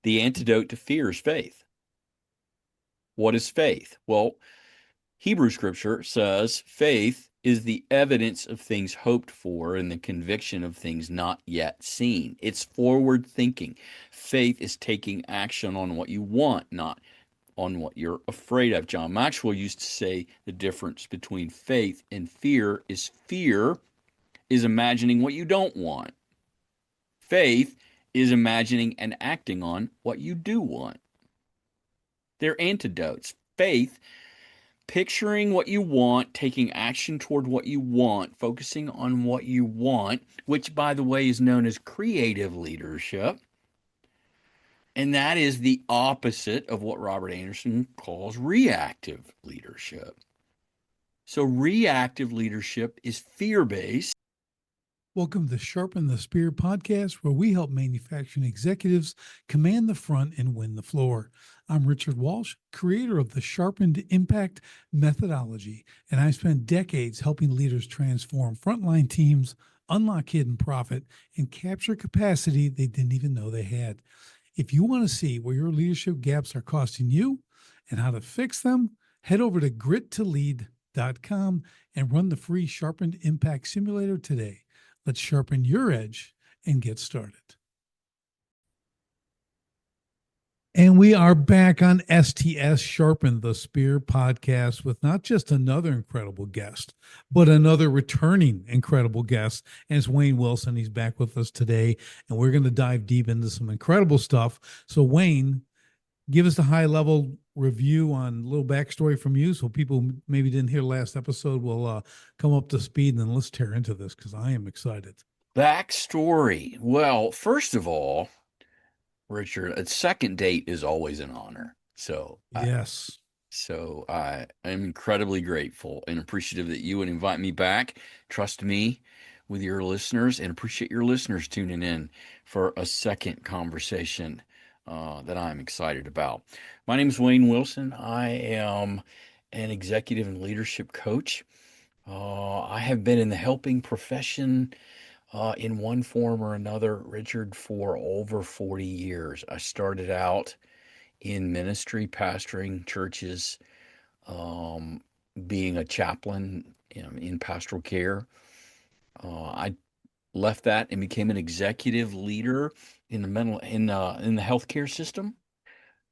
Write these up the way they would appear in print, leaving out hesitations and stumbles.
The antidote to fear is faith. What is faith? Well, Hebrew scripture says faith is the evidence of things hoped for and the conviction of things not yet seen. It's forward thinking. Faith is taking action on what you want, not on what you're afraid of. John Maxwell used to say the difference between faith and fear is imagining what you don't want. Faith is imagining and acting on what you do want. They're antidotes. Faith, picturing what you want, taking action toward what you want, focusing on what you want, which, by the way, is known as creative leadership. And that is the opposite of what Robert Anderson calls reactive leadership. So, reactive leadership is fear based. Welcome to Sharpen the Spear podcast, where we help manufacturing executives command the front and win the floor. I'm Richard Walsh, creator of the Sharpened Impact methodology, and I spent decades helping leaders transform frontline teams, unlock hidden profit, and capture capacity they didn't even know they had. If you want to see where your leadership gaps are costing you and how to fix them, head over to grittolead.com and run the free Sharpened Impact Simulator today. Let's sharpen your edge and get started. And we are back on STS Sharpen the Spear podcast with not just another incredible guest, but another returning incredible guest. And it's Wayne Wilson. He's back with us today, and we're going to dive deep into some incredible stuff. So, Wayne, give us a high-level review on a little backstory from you, so people maybe didn't hear last episode will come up to speed, and then let's tear into this because I am excited. Backstory. Well, first of all, Richard, a second date is always an honor. Yes. I am incredibly grateful and appreciative that you would invite me back. Trust me with your listeners, and appreciate your listeners tuning in for a second conversation that I'm excited about. My name is Wayne Wilson. I am an executive and leadership coach. I have been in the helping profession in one form or another, Richard, for over 40 years. I started out in ministry, pastoring churches, um, being a chaplain in pastoral care. I left that and became an executive leader in the healthcare system.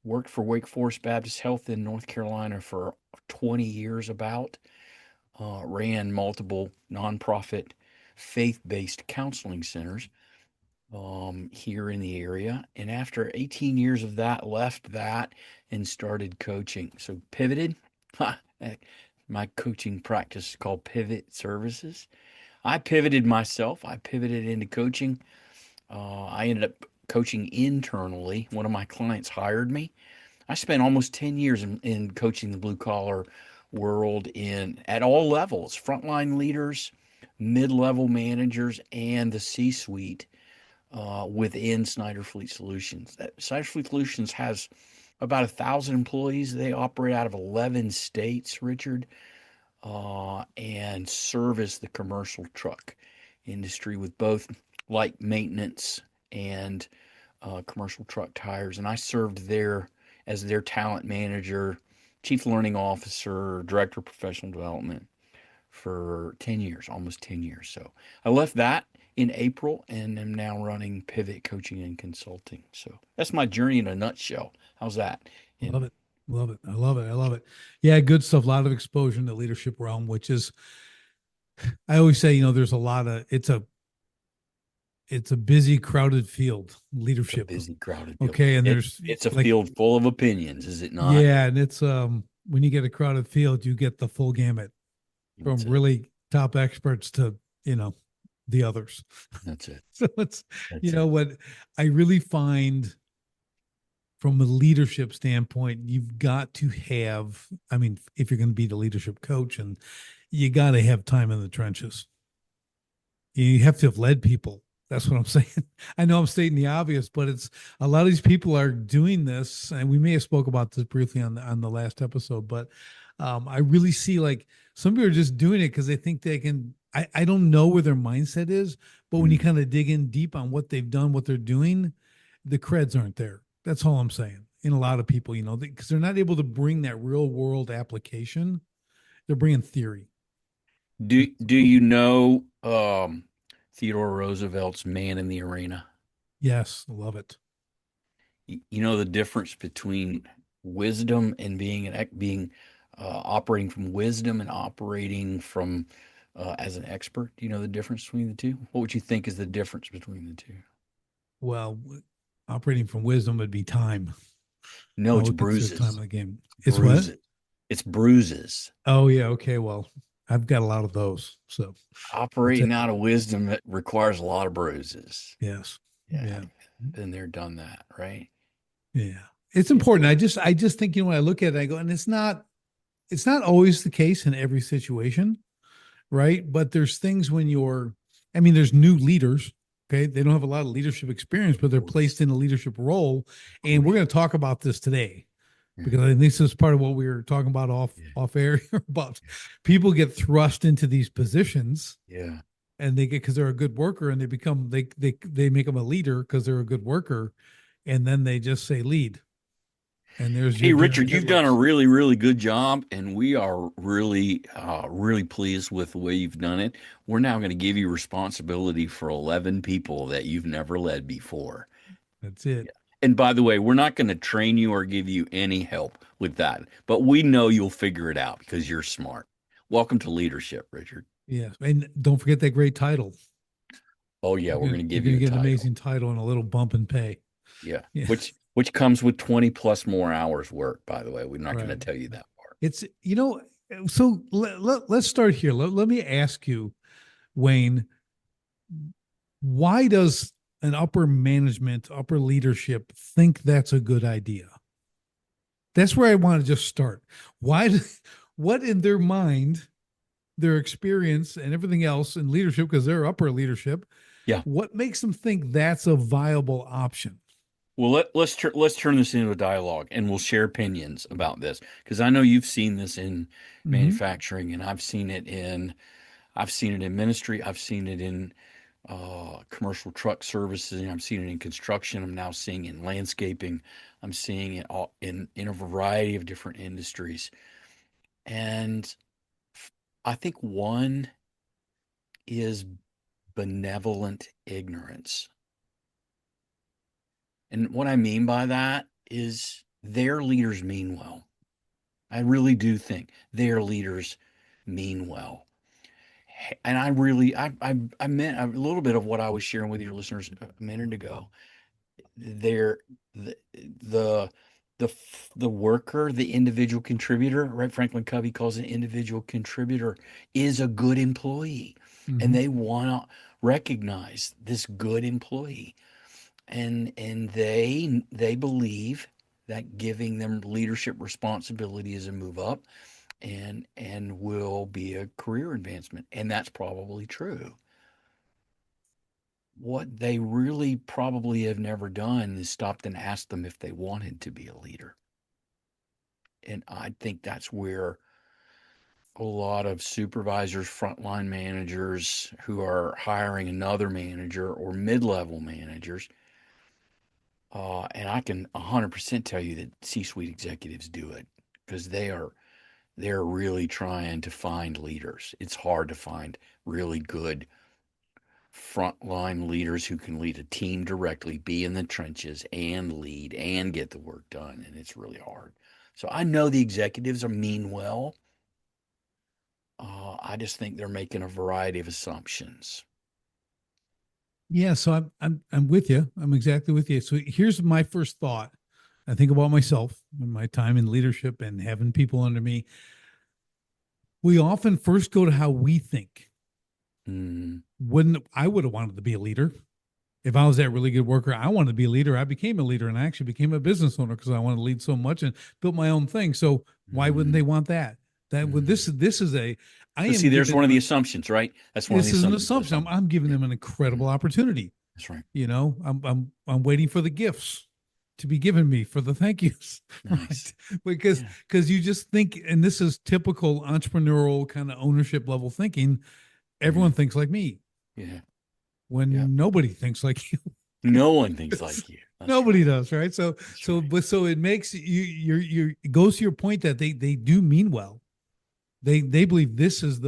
Worked for Wake Forest Baptist Health in North Carolina for 20 years about. Ran multiple nonprofit faith-based counseling centers here in the area. And after 18 years of that, left that and started coaching. So pivoted. My coaching practice is called Pivot Services. I pivoted myself. I pivoted into coaching. I ended up coaching internally. One of my clients hired me. I spent almost 10 years in coaching the blue collar world at all levels, frontline leaders, mid-level managers, and the C-suite within Snyder Fleet Solutions. Snyder Fleet Solutions has about 1,000 employees. They operate out of 11 states, Richard, and service the commercial truck industry with both light maintenance and commercial truck tires. And I served there as their talent manager, chief learning officer, director of professional development for 10 years, almost 10 years. So I left that in April and am now running Pivot Coaching and Consulting. So that's my journey in a nutshell. How's that? Love it. Love it. I love it. I love it. Yeah, good stuff. A lot of exposure in the leadership realm, which is, I always say, there's a lot of, it's a busy, crowded field, leadership. Busy, crowded field. Okay. And it's a field full of opinions, is it not? Yeah. And it's, when you get a crowded field, you get the full gamut from really top experts to, the others. That's it. So what I really find from a leadership standpoint, you've got to have, if you're going to be the leadership coach, and you got to have time in the trenches. You have to have led people. That's what I'm saying. I know I'm stating the obvious, but it's a lot of these people are doing this, and we may have spoke about this briefly on the last episode, but I really see like some people are just doing it because they think they can. I don't know where their mindset is, but when you kind of dig in deep on what they've done, what they're doing, the creds aren't there. That's all I'm saying. In a lot of people, because they're not able to bring that real world application. They're bringing theory. Do you know Theodore Roosevelt's Man in the Arena? Yes, love it. You know the difference between wisdom and being operating from wisdom and operating from as an expert. Do you know the difference between the two? What would you think is the difference between the two? Well, operating from wisdom would be time. No, I it's would consider time bruises. in the game. It's what? Bruises. It's bruises. Oh yeah, okay. Well, I've got a lot of those, so I'll take Operating it. out of wisdom that requires a lot of bruises. Yes. Yeah, Yeah. been there, done that, right? Yeah. It's It, important. I just think, when I look at it, I go, and it's not always the case in every situation, right? But there's things when there's new leaders. Okay. They don't have a lot of leadership experience, but they're course, placed in a leadership role. of And we're course. going to talk about this today Yeah, because I think this is part of what we were talking about yeah, off air about people get thrust into these positions yeah. and they get because they're a good worker and they make them a leader because they're a good worker, and then they just say lead, and there's your Hey, deer in Richard, the you've done a headlights. really, really good job, and we are really, really pleased with the way you've done it. We're now going to give you responsibility for 11 people that you've never led before. That's it. Yeah. And by the way, we're not going to train you or give you any help with that, but we know you'll figure it out because you're smart. Welcome to leadership, Richard. Yeah, and don't forget that great title. Oh yeah, we're going to You're give gonna you a get an title. amazing title and a little bump in pay. Yeah, Yeah, which comes with 20 plus more hours work, by the way. We're not going to right. tell you that part. It's so let's start here. Let me ask you, Wayne, why does an upper management, upper leadership think that's a good idea? That's where I want to just start. Why? What in their mind, their experience, and everything else in leadership, because they're upper leadership, Yeah. what makes them think that's a viable option? Well, let's turn this into a dialogue, and we'll share opinions about this because I know you've seen this in Mm-hmm. manufacturing, and I've seen it in ministry, I've seen it in commercial truck services, and I'm seeing it in construction. I'm now seeing it in landscaping. I'm seeing it all in a variety of different industries, and I think one is benevolent ignorance. And what I mean by that is their leaders mean well. I really do think their leaders mean well. And I meant a little bit of what I was sharing with your listeners a minute ago. They're the the the worker, the individual contributor, right? Franklin Covey calls it individual contributor, is a good employee, and Mm-hmm. they want to recognize this good employee, and they believe that giving them leadership responsibility is a move up and will be a career advancement, and that's probably true. What they really probably have never done is stopped and asked them if they wanted to be a leader. And I think that's where a lot of supervisors, frontline managers who are hiring another manager or mid-level managers, and I can 100% tell you that C-suite executives do it because they're really trying to find leaders. It's hard to find really good frontline leaders who can lead a team directly, be in the trenches and lead and get the work done. And it's really hard. So I know the executives are mean well. I just think they're making a variety of assumptions. Yeah, so I'm with you. I'm exactly with you. So here's my first thought. I think about myself and my time in leadership and having people under me. We often first go to how we think. Mm, Wouldn't I would have wanted to be a leader. If I was that really good worker, I wanted to be a leader. I became a leader and I actually became a business owner because I wanted to lead so much and built my own thing. So why wouldn't they mm, want that? That when mm. this is a I But am see, there's giving one of them the a assumptions, right? That's one of the this is an assumptions. assumption. I'm giving Yeah, them an yeah, incredible opportunity. that's right. I'm waiting for the gifts to be given me for the thank yous, Nice. right? Because Yeah, you just think, and this is typical entrepreneurial kind of ownership level thinking. yeah, Everyone thinks like me yeah, yeah. when nobody thinks like you. No one thinks like you. That's Nobody right. does, right? That's right. So it makes it goes to your point that they do mean well. They believe this is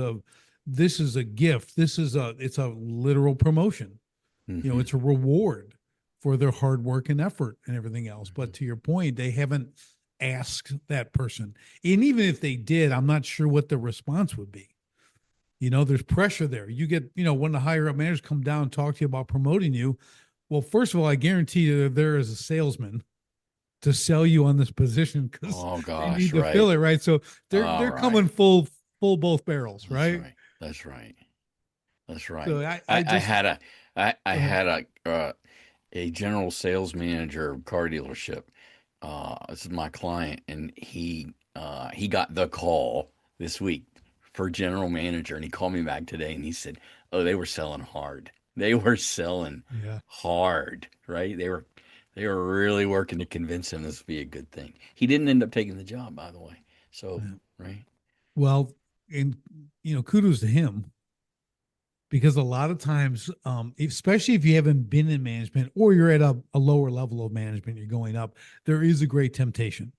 a gift. It's a literal promotion. Hmm. It's a reward for their hard work and effort and everything else. But to your point, they haven't asked that person. And even if they did, I'm not sure what the response would be. There's pressure there. You get, when the higher up managers come down and talk to you about promoting you. Well, first of all, I guarantee you they're there as a salesman to sell you on this position because Oh they gosh, need to fill right. it, right? So All they're right. coming full both barrels, That's right? right. That's right. That's right. So I I, I I just had a I go ahead. had a general sales manager of a car dealership. This is my client, and he got the call this week for general manager, and he called me back today, and he said, "Oh, they were selling hard. They were selling Yeah. hard, right? They were really working to convince him this would be a good thing. He didn't end up taking the job, by the way. So, Yeah. right? Well, and kudos to him because a lot of times, especially if you haven't been in management or you're at a lower level of management, you're going up, there is a great temptation,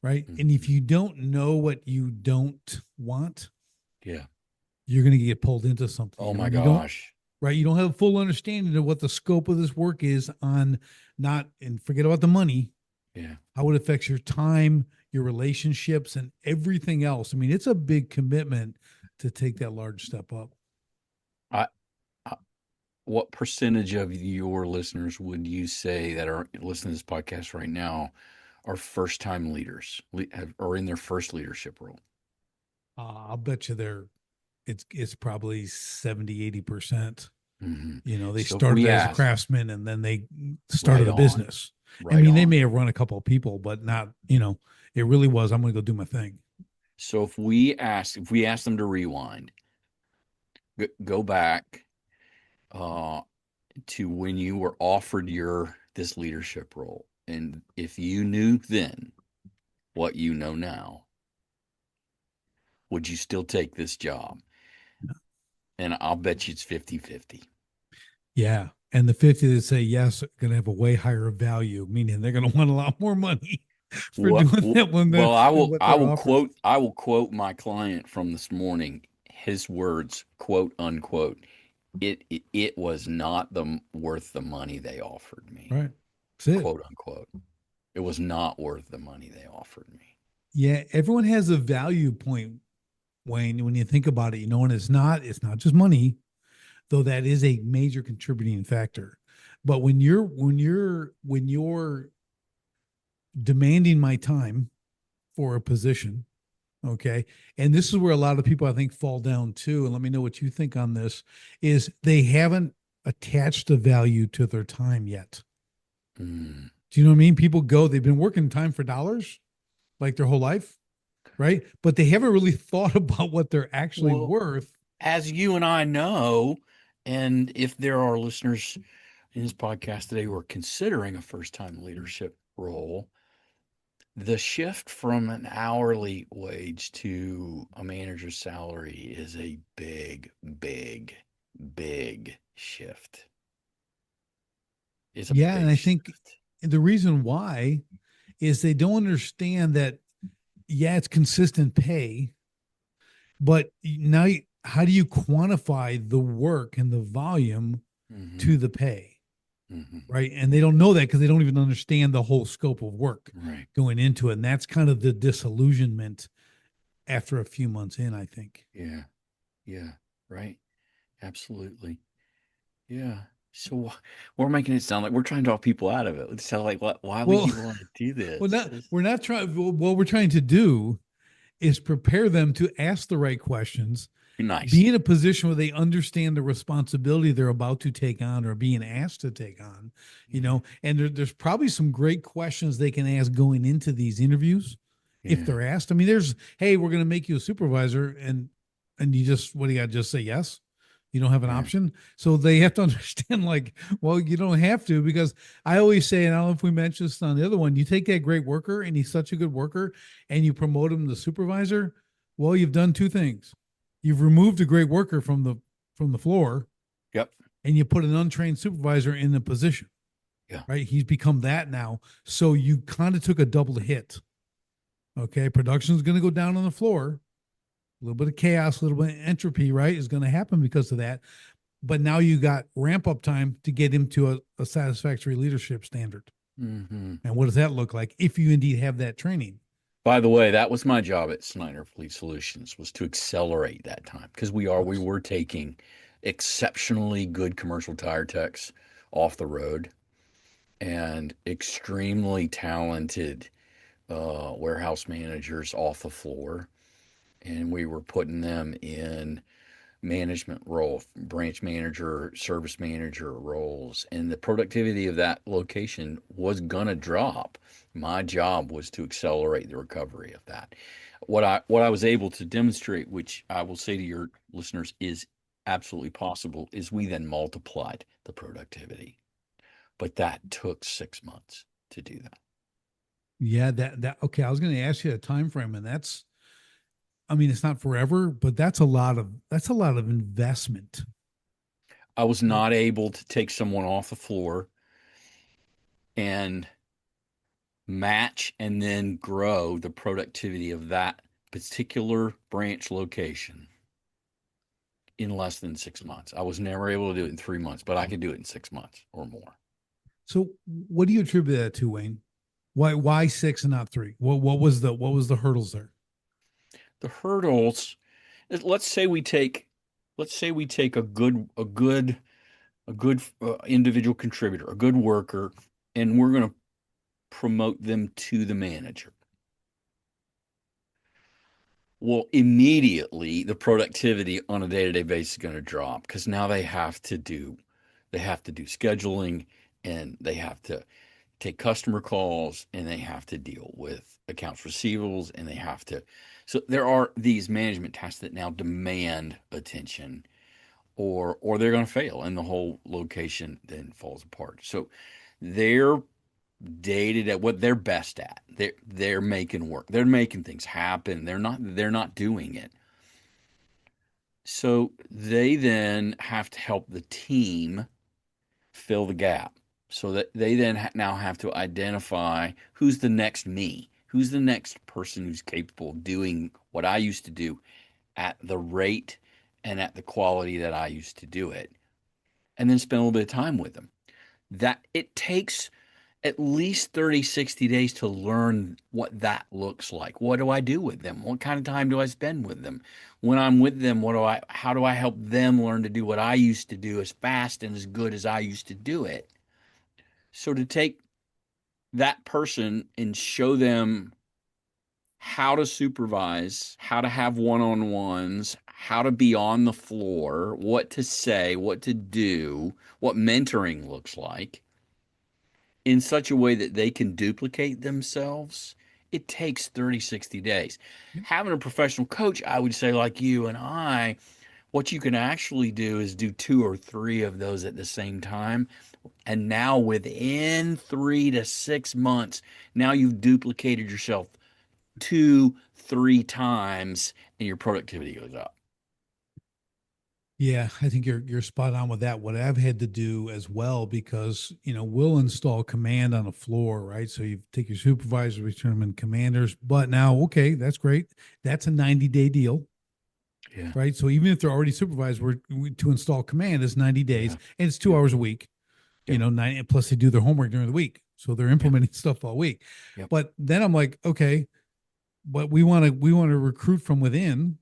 right? And if Mhm. you don't know what you don't want, Yeah. you're going to get pulled into something. Oh my When you don't, gosh. right, you don't have a full understanding of what the scope of this work is on not, and forget about the money, Yeah. how it affects your time, your relationships, and everything else. I mean, it's a big commitment to take that large step up. I, I what percentage of your listeners would you say that are listening to this podcast right now are first time leaders or in their first leadership role? I'll bet you it's probably 70, 80%. Hmm. They So if started we as a ask, craftsman and then they right started a on, business. I right mean, they on. may have run a couple of people, but not, it really was, I'm going to go do my thing. So if we ask them to rewind, go back uh, to when you were offered this leadership role, and if you knew then what you know now, would you still take this job? And I'll bet you it's 50-50. Yeah. And the 50 that say yes are going to have a way higher value, meaning they're going to want a lot more money for What, doing that one well, than what they're offered. I will quote my client from this morning, his words, quote unquote. It was not worth the money they offered me, Right. That's it. quote unquote. It was not worth the money they offered me. Yeah. Everyone has a value point, Wayne, when you think about it, and it's not just money, though that is a major contributing factor. But when you're demanding my time for a position, okay, and this is where a lot of people I think fall down too, and let me know what you think on this, is they haven't attached a value to their time yet. Mm. Do you know what I mean? People they've been working time for dollars like their whole life, right? But they haven't really thought about what they're actually Well, worth. as you and I know, and if there are listeners in this podcast today who are considering a first time leadership role, the shift from an hourly wage to a manager's salary is a big, big, big shift. It's a Yeah, and big I think shift. the reason why is they don't understand that, yeah, it's consistent pay, but now how do you quantify the work and the volume Hmm. to the pay, Hmm. right? And they don't know that because they don't even understand the whole scope of work Right. going into it. And that's kind of the disillusionment after a few months in, I think. Yeah. Yeah. Right. Absolutely. Yeah. So we're making it sound like we're trying to talk people out of it. It sounds like, why would Well, you want to do well, this? not we're not trying. What we're trying to do is prepare them to ask the right questions, Nice. be in a position where they understand the responsibility they're about to take on or being asked to take on, Yeah. and there's probably some great questions they can ask going into these interviews if Yeah. they're asked. I mean, hey, we're going to make you a supervisor, and you just, what do you got? Just say yes. You don't have an Yeah. option. So they have to understand, like, well, you don't have to, because I always say, and I don't know if we mentioned this on the other one, you take that great worker and he's such a good worker and you promote him to supervisor. Well, you've done two things. You've removed a great worker from the floor Yep. and you put an untrained supervisor in the position. Yeah. right? He's become that now. So you kind of took a double hit. Okay. Production's going to go down on the floor. A little bit of chaos, a little bit of entropy, right, is going to happen because of that. But now you got ramp up time to get him to a satisfactory leadership standard. Hmm. And what does that look like if you indeed have that training? By the way, that was my job at Snyder Fleet Solutions, was to accelerate that time because we Yes. were taking exceptionally good commercial tire techs off the road and extremely talented warehouse managers off the floor, and we were putting them in management role, branch manager, service manager roles, and the productivity of that location was going to drop. My job was to accelerate the recovery of that. What I was able to demonstrate, which I will say to your listeners is absolutely possible, is we then multiplied the productivity. But that took 6 months to do that. Yeah, that okay. I was going to ask you a time frame, and that's, I mean, it's not forever, but that's a lot of investment. I was Right. not able to take someone off the floor and match and then grow the productivity of that particular branch location in less than 6 months. I was never able to do it in 3 months, but I could do it in 6 months or more. So what do you attribute that to, Wayne? Why six and not three? What was the hurdles there? The hurdles, let's say we take a good individual contributor, a good worker, and we're going to promote them to the manager. Well, immediately the productivity on a day-to-day basis is going to drop because now they have to do scheduling, and they have to take customer calls, and they have to deal with accounts receivables, and they have to, so there are these management tasks that now demand attention, or they're going to fail and the whole location then falls apart. So they're day to day what they're best at. They're making work. They're making things happen. They're not doing it. So they then have to help the team fill the gap. So that they then now have to identify who's the next me, who's the next person who's capable of doing what I used to do at the rate and at the quality that I used to do it, and then spend a little bit of time with them. That it takes at least 30, 60 days to learn what that looks like. What do I do with them? What kind of time do I spend with them? When I'm with them, how do I help them learn to do what I used to do as fast and as good as I used to do it? So to take that person and show them how to supervise, how to have one-on-ones, how to be on the floor, what to say, what to do, what mentoring looks like, in such a way that they can duplicate themselves, it takes 30, 60 days. Having a professional coach, I would say, like you and I, what you can actually do is do two or three of those at the same time. And now within 3 to 6 months, now you've duplicated yourself two, three times, and your productivity goes up. Yeah, I think you're spot on with that. What I've had to do as well, because we'll install command on a floor, right? So you take your supervisors, we turn them in commanders. But now, okay, that's great. That's a 90-day deal, Yeah. right? So even if they're already supervised, to install command is 90 days, Yeah. and it's two Yep. hours a week. Yep. Nine plus they do their homework during the week, so they're Yep. implementing stuff all week. Yep. But then I'm like, okay, but we want to recruit from within,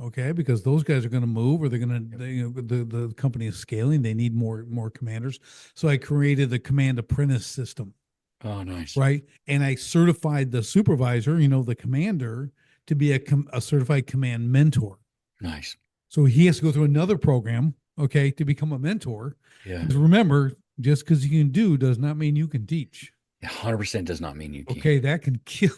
okay, because those guys are going to move, or they're going Yep. to, the company is scaling, they need more commanders. So I created the command apprentice system, Oh, nice. right, and I certified the supervisor, the commander, to be a certified command mentor. Nice. So he has to go through another program, okay, to become a mentor, Yeah. because remember, just because you can do does not mean you can teach. 100% does not mean you can. Okay, that can kill,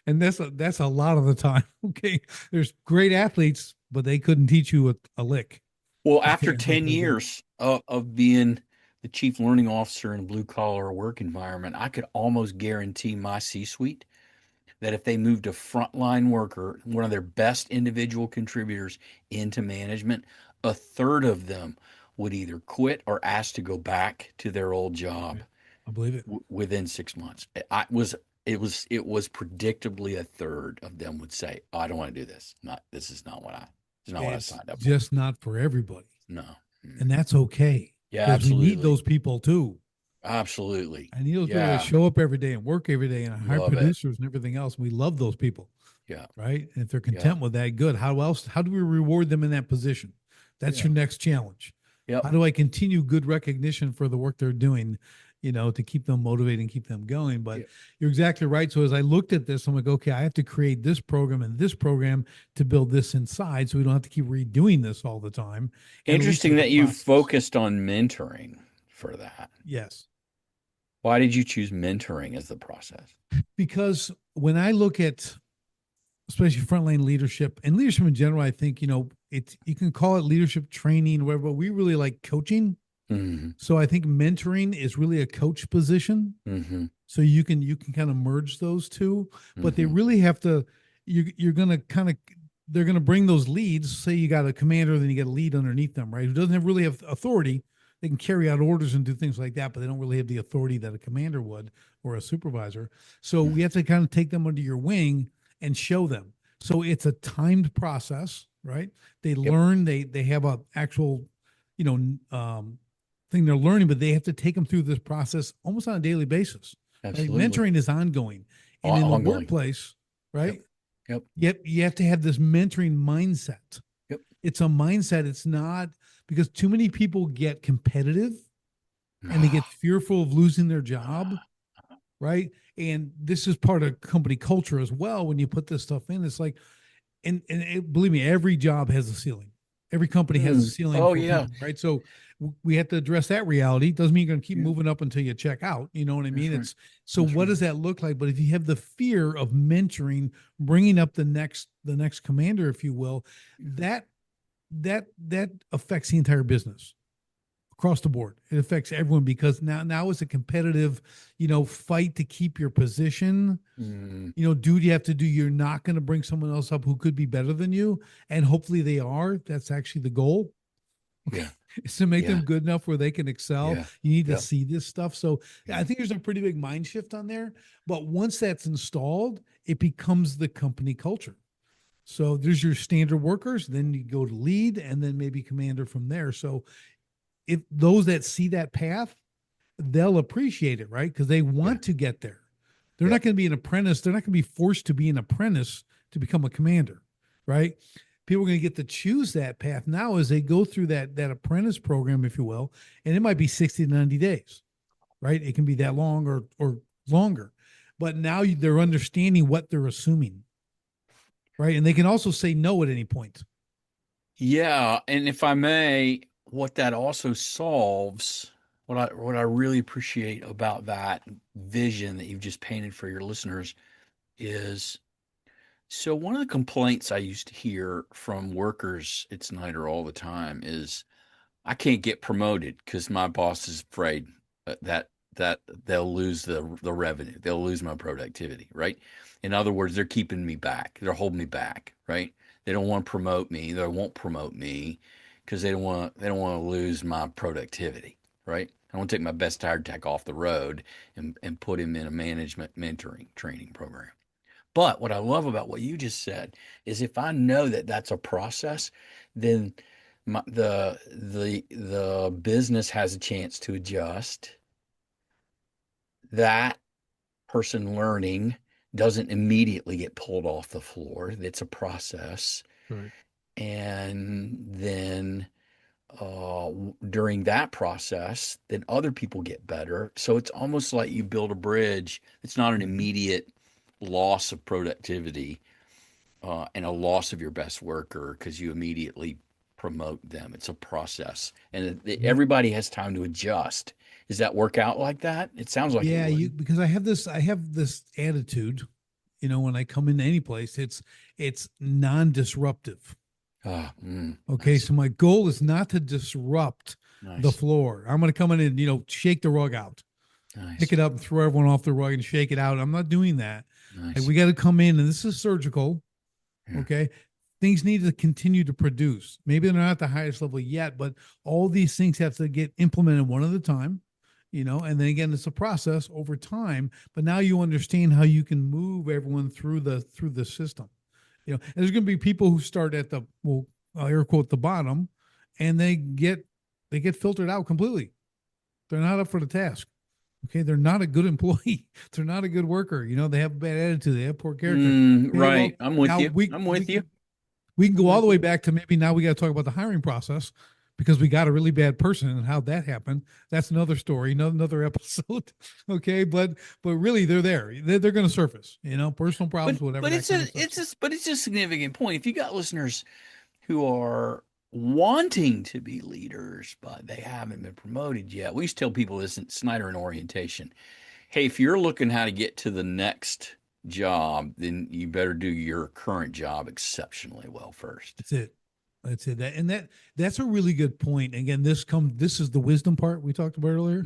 and that's a lot of the time. Okay, there's great athletes, but they couldn't teach you a lick. Well, after Okay, 10 because years of being the chief learning officer in a blue collar work environment, I could almost guarantee my C suite that if they moved a frontline worker, one of their best individual contributors, into management, a third of them would either quit or ask to go back to their old job I believe it. Within 6 months. It was predictably a third of them would say, oh, I don't want to do this. Not this is not what I It's signed up for. just not for everybody. No. And Mm. that's okay Yeah, because we need absolutely. those people too. Absolutely. I need those people that Yeah. show up every day and work every day and hire Love it. producers and everything else. We love those people, Yeah. right? And if they're Yeah. content with that, good. How do we reward them in that position? That's Yeah. your next challenge. Yep. How do I continue good recognition for the work they're doing, to keep them motivated and keep them going? But Yeah. you're exactly right. So as I looked at this, I'm like, okay, I have to create this program and this program to build this inside so we don't have to keep redoing this all the time. And at least Interesting there's a that you process. focused on mentoring for that. Yes. Why did you choose mentoring as the process? Because when I look at especially frontline leadership and leadership in general, I think, it's you can call it leadership training or whatever, but we really like coaching. Mm-hmm. So I think mentoring is really a coach position. Mm-hmm. So you can kind of merge those two, but they Mm-hmm. really have to, you're going to kind of, they're going to bring those leads. Say you got a commander, then you get a lead underneath them, right? Who doesn't really have authority. They can carry out orders and do things like that, but they don't really have the authority that a commander would or a supervisor. So we have to kind of take them under your wing and show them. So it's a timed process, right? They Yep. learn, they have a actual, you know, thing they're learning, but they have to take them through this process almost on a daily basis. Right? Absolutely. Mentoring is ongoing. And in the Ongoing. workplace, Yep. right? Yep. Yep, you have to have this mentoring mindset. Yep. It's a mindset. It's not because too many people get competitive and they get fearful of losing their job, right? And this is part of company culture as well. When you put this stuff in, it's like, believe me, every job has a ceiling. Every company has a ceiling Oh for yeah. people, right? So we have to address that reality. Doesn't mean you're going to keep Yeah. moving up until you check out. You know what I That's mean? right. It's so That's what right. does that look like? But if you have the fear of mentoring, bringing up the next commander, if you will, that affects the entire business across the board. It affects everyone because now it's a competitive, fight to keep your position. Mm, Do you have to do? You're not going to bring someone else up who could be better than you, and hopefully they are. That's actually the goal. Okay, yeah. is to make Yeah. them good enough where they can excel. Yeah. You need to Yep. see this stuff. So Yeah. I think there's a pretty big mind shift on there. But once that's installed, it becomes the company culture. So there's your standard workers, then you go to lead, and then maybe commander from there. So if those that see that path, they'll appreciate it, right? Because they Yeah. want to get there. They're not Yep. going to be an apprentice. They're not going to be forced to be an apprentice to become a commander, right? People are going to get to choose that path now as they go through that apprentice program, if you will, and it might be 60 to 90 days, right? It can be that long or longer, but now they're understanding what they're assuming, right? And they can also say no at any point. Yeah. And if I may, what that also solves, what I really appreciate about that vision that you've just painted for your listeners is so one of the complaints I used to hear from workers at Snyder all the time is I can't get promoted because my boss is afraid that they'll lose the revenue. They'll lose my productivity, right? In other words, they're keeping me back. They're holding me back, right? They don't want to promote me. They won't promote me because they don't want to lose my productivity, right? I want to take my best hired tech off the road and put him in a management mentoring training program. But what I love about what you just said is if I know that that's a process, then the business has a chance to adjust. That person learning doesn't immediately get pulled off the floor. It's a process. Right. And then during that process, then other people get better. So it's almost like you build a bridge. It's not an Mhm. immediate loss of productivity and a loss of your best worker because you immediately promote them. It's a process, and Yeah. everybody has time to adjust. Does that work out like that? It sounds like it Yeah, would. because I have this attitude, when I come into any place, it's non-disruptive. Okay, Nice, so my goal is not to disrupt the nice, floor. I'm going to come in and shake the rug out, pick nice, it up and throw everyone off the rug and shake it out. I'm not doing that. Like nice. we got to come in and this is surgical. Yeah, Okay, things need to continue to produce. Maybe they're not at the highest level yet, but all these things have to get implemented one at a time. and then again, it's a process over time, but now you understand how you can move everyone through the system. And there's going to be people who start at the, well, I'll air quote, the bottom, and they get filtered out completely. They're not up for the task. Okay, they're not a good employee. They're not a good worker. They have a bad attitude. They have poor character. Okay, Right. well, I'm with now you. we I'm we with you. can we can I'm go all with the way you. back to maybe now we got to talk about the hiring process because we got a really bad person and how that happened. That's another story, another episode. Okay, but really they're there. They're going to surface. Personal But problems, whatever but that it's kind a of stuff. it's a but it's a significant point. If you got listeners who are wanting to be leaders, but they haven't been promoted yet, we used to tell people this in Snyder and orientation. Hey, if you're looking how to get to the next job, then you better do your current job exceptionally well first. That's it. That's it. That's a really good point. Again, this is the wisdom part we talked about earlier.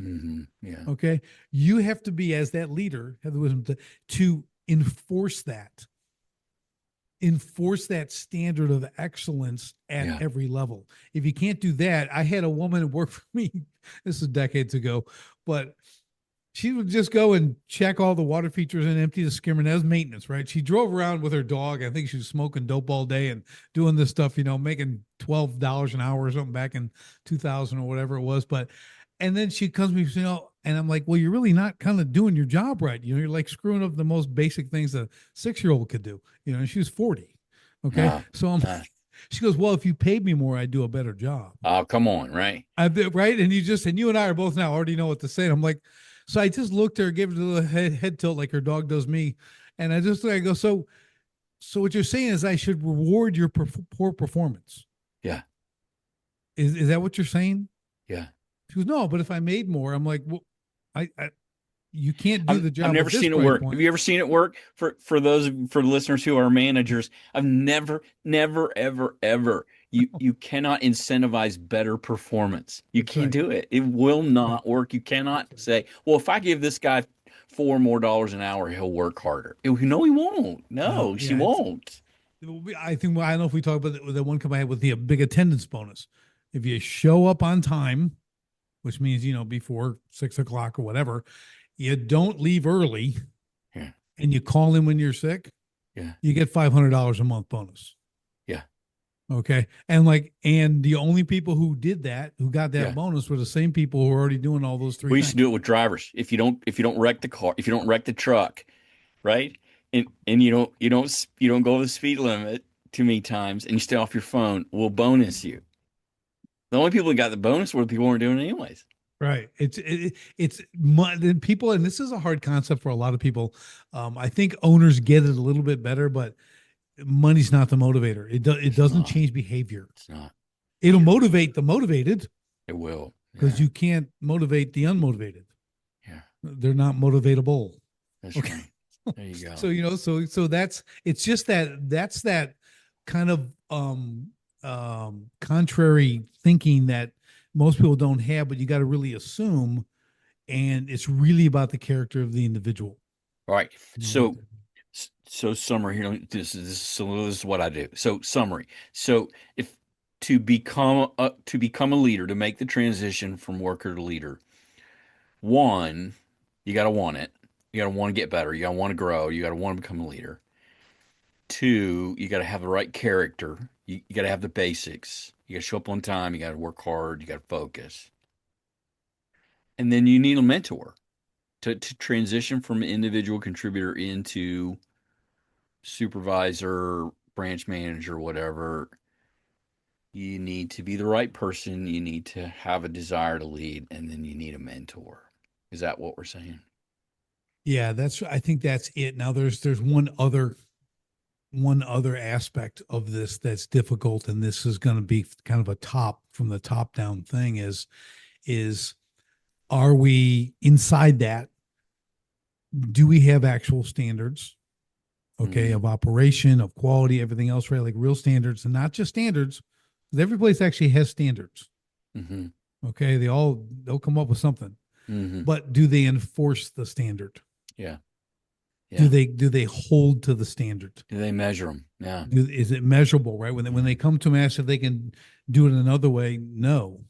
Yeah. Okay. You have to be, as that leader, have the wisdom to enforce that standard of excellence at Yeah. every level. If you can't do that, I had a woman work for me, this is decades ago, but she would just go and check all the water features and empty the skimmer. And that was maintenance, right? She drove around with her dog. I think she was smoking dope all day and doing this stuff, making $12 an hour or something back in 2000 or whatever it was. And then she comes to me, and I'm like, well, you're really not kind of doing your job right. You're like screwing up the most basic things a 6-year-old could do, and she was 40. Okay. Ah, So I'm, ah. she goes, well, if you paid me more, I'd do a better job. Oh, come on, right? Right. And you and I are both now already know what to say. And I'm like, so I just looked at her, gave her the head tilt like her dog does me. And I go, so what you're saying is I should reward your poor performance. Yeah. Is that what you're saying? Yeah. She goes, no, but if I made more, I'm like, well, I you can't do the I've job never at this seen it price work. Have point. you ever seen it work for listeners who are managers? I've never, ever, ever. You cannot incentivize better performance. You That's can't right. do it. It will Right. not work. You cannot That's right. say, well, if I give this guy $4 more an hour, he'll work harder. No, he won't. No, No, she yeah, it's. won't. I think I don't know if we talk about the one company I had with the big attendance bonus. If you show up on time, which means before 6 o'clock or whatever, you don't leave early, Yeah. and you call in when you're sick, Yeah. you get $500 a month bonus. Yeah. Okay. And the only people who did that, who got that Yeah. bonus, were the same people who were already doing all those three We used to things. do it with drivers. If you don't wreck the car, if you don't wreck the truck, right? And you don't go the speed limit too many times, and you stay off your phone, we'll bonus you. The only people who got the bonus were the people who weren't doing it anyways. Right. Then people, and this is a hard concept for a lot of people. I think owners get it a little bit better, but money's not the motivator. It It's doesn't not. change behavior. It's not. It'll motivate the motivated It will. because Yeah. you can't motivate the unmotivated. Yeah. They're not motivatable. That's Okay. right. There you So go. so it's just that's that kind of contrary thinking that most people don't have, but you got to really assume, and it's really about the character of the individual. All right. You know, So summary here. This is what I do. So summary. So if to become a leader, to make the transition from worker to leader, one, you got to want it. You got to want to get better. You got to want to grow. You got to want to become a leader. Two, you got to have the right character. You got to have the basics. You got to show up on time. You got to work hard. You got to focus. And then you need a mentor to transition from individual contributor into supervisor, branch manager, whatever. You need to be the right person. You need to have a desire to lead, and then you need a mentor. Is that what we're saying? yeah, I think that's it. Now there's one other aspect of this that's difficult, and this is going to be kind of a top from the top down thing is are we inside that? Do we have actual standards? Okay, Mm-hmm. of operation, of quality, everything else, right? Like real standards, and not just standards. Every place actually has standards. Mm-hmm. Okay, they'll come up with something, Mm-hmm. but do they enforce the standard? Yeah. Do Yeah. they hold to the standard? Do they measure them? Yeah. Is it measurable? Right, when they come to them, ask if they can do it another way. No,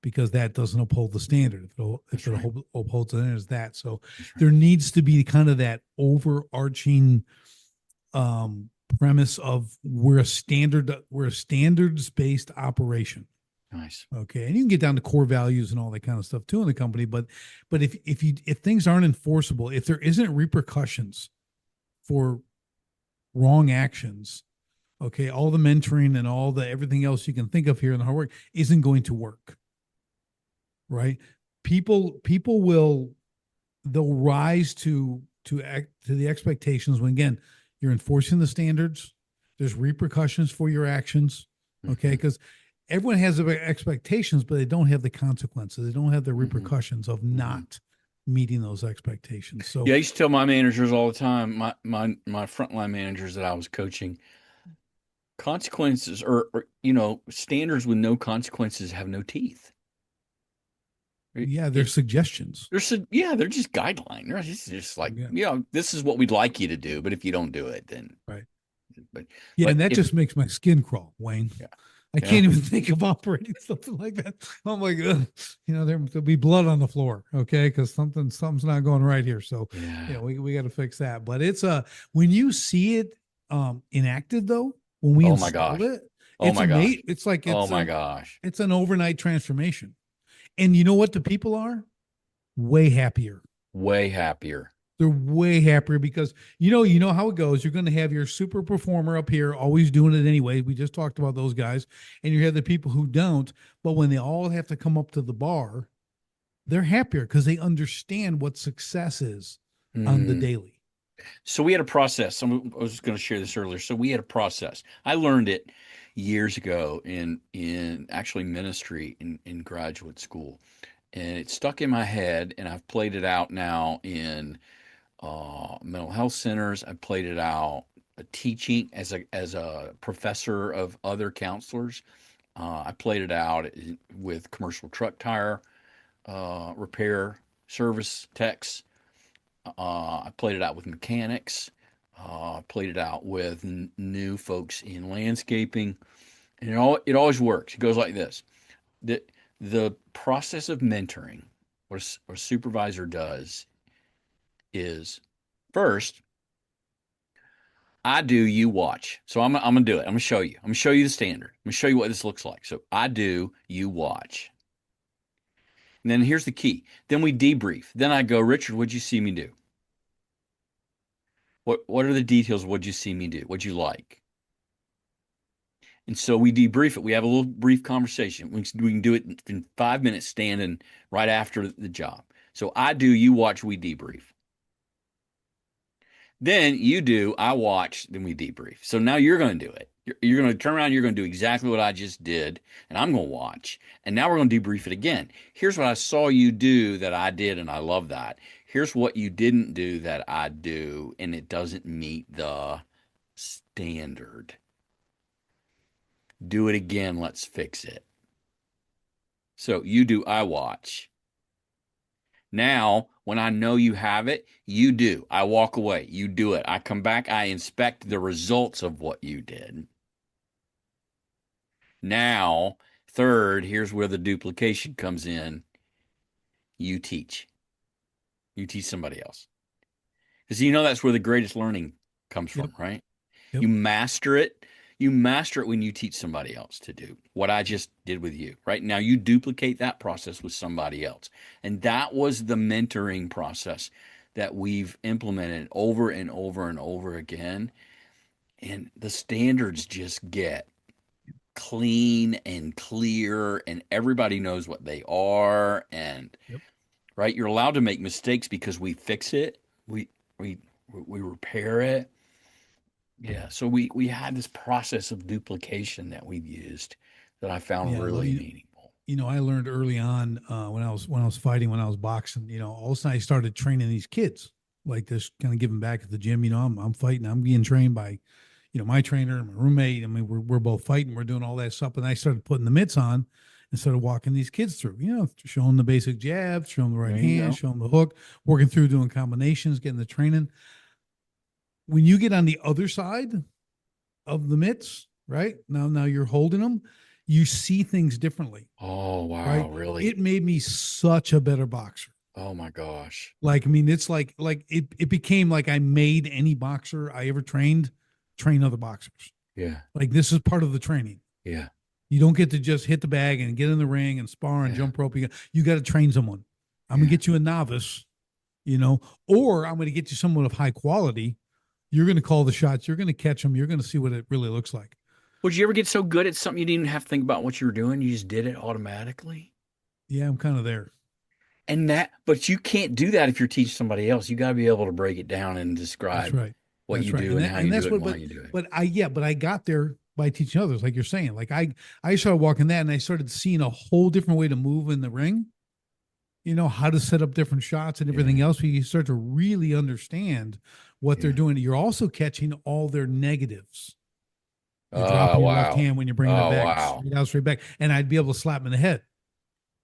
because that doesn't uphold the standard. If That's it right. upholds the standard, it's that. So That's right. there needs to be kind of that overarching um, premise of we're a standards based operation. Nice. Okay, and you can get down to core values and all that kind of stuff too in the company, but if things aren't enforceable, if there isn't repercussions for wrong actions, okay, all the mentoring and all the everything else you can think of here in the hard work isn't going to work, right? People will they'll rise to the expectations when again you're enforcing the standards. There's repercussions for your actions, okay? Hmm. Because everyone has expectations, but they don't have the consequences. They don't have the Hmm. repercussions of Hmm. not meeting those expectations. So Yeah, I used to tell my managers all the time, my frontline managers that I was coaching, consequences or standards with no consequences have no teeth. Right? yeah, they're suggestions. Yeah, they're just guideline. They're just like, Yeah, this is what we'd like you to do, but if you don't do it, then right. but Yeah, and but that if just makes my skin crawl, Wayne. yeah, I yeah, can't even think of operating something like that. I'm like, ugh. There'll be blood on the floor, okay, because something's not going right here. So, yeah. we got to fix that. But it's when you see it enacted though, when we Oh my install gosh. it, Oh it's my amazing. gosh. It's like Oh my gosh. it's an overnight transformation. And you know what the people are? Way happier. Way happier. They're way happier because you know how it goes. You're going to have your super performer up here always doing it anyway. We just talked about those guys, and you have the people who don't. But when they all have to come up to the bar, they're happier because they understand what success is on the Hmm. daily. So we had a process. I was going to share this earlier. So we had a process. I learned it years ago in actually ministry in graduate school, and it stuck in my head. And I've played it out now in mental health centers. I've played it out teaching as a professor of other counselors. I played it out with commercial truck tire repair service techs. I played it out with mechanics. Played it out with new folks in landscaping, and it always works. It goes like this: the the process of mentoring, what a supervisor does is first, I do, you watch. So I'm gonna do it. I'm gonna show you. I'm gonna show you the standard. I'm gonna show you what this looks like. So I do, you watch. And then here's the key. Then we debrief. Then I go, Richard, what'd you see me do? What are the details of what'd you see me do? What'd you like? And so we debrief it. We have a little brief conversation. We can do it in 5 minutes standing right after the job. So I do, you watch, we debrief. Then you do, I watch, then we debrief. So now you're going to do it. You're going to turn around, you're going to do exactly what I just did, and I'm going to watch. And now we're going to debrief it again. Here's what I saw you do that I did, and I love that. Here's what you didn't do that I do, and it doesn't meet the standard. Do it again. Let's fix it. So you do, I watch. Now, when I know you have it, you do. I walk away. You do it. I come back. I inspect the results of what you did. Now, third, here's where the duplication comes in. You teach. You teach somebody else. Because that's where the greatest learning comes Yep. from, right? Yep. You master it. You master it when you teach somebody else to do what I just did with you. Right now, you duplicate that process with somebody else. And that was the mentoring process that we've implemented over and over and over again. And the standards just get clean and clear, and everybody knows what they are. And Yep. right, you're allowed to make mistakes because we fix it, we we repair it. Yeah, so we had this process of duplication that we've used that I found Yeah. Well, really meaningful. I learned early on when I was fighting, when I was boxing. All of a sudden I started training these kids like this, kind of giving back at the gym. I'm fighting. I'm being trained by my trainer and my roommate. I mean, we're both fighting. We're doing all that stuff. And I started putting the mitts on and started walking these kids through, showing the basic jabs, showing the right There you hand, go. showing the hook, working through doing combinations, getting the training. When you get on the other side of the mitts, right? Now you're holding them. You see things differently, Oh, right? wow, really? It made me such a better boxer. Oh my gosh. Like, I mean, it's like it became like I made any boxer I ever trained train other boxers. Yeah. Like, this is part of the training. Yeah. You don't get to just hit the bag and get in the ring and spar and Yeah. jump rope. You got to train someone. I'm gonna Yeah. get you a novice, or I'm gonna get you someone of high quality. You're gonna call the shots. You're gonna catch them. You're gonna see what it really looks like. Would you ever get so good at something you didn't even have to think about what you were doing? You just did it automatically? Yeah, I'm kind of there. But you can't do that if you're teaching somebody else. You got to be able to break it down and That's describe right. what That's you right. do and how And you do that's it and what why you do it. but I got there by teaching others, like you're saying. Like I started walking that and I started seeing a whole different way to move in the ring, how to set up different shots and Yeah. everything else. You start to really understand what they're Yeah. doing. You're also catching all their negatives. You're Oh, dropping your left wow. hand when you're bringing it Oh, back wow. straight out, straight back. And I'd be able to slap him in the head.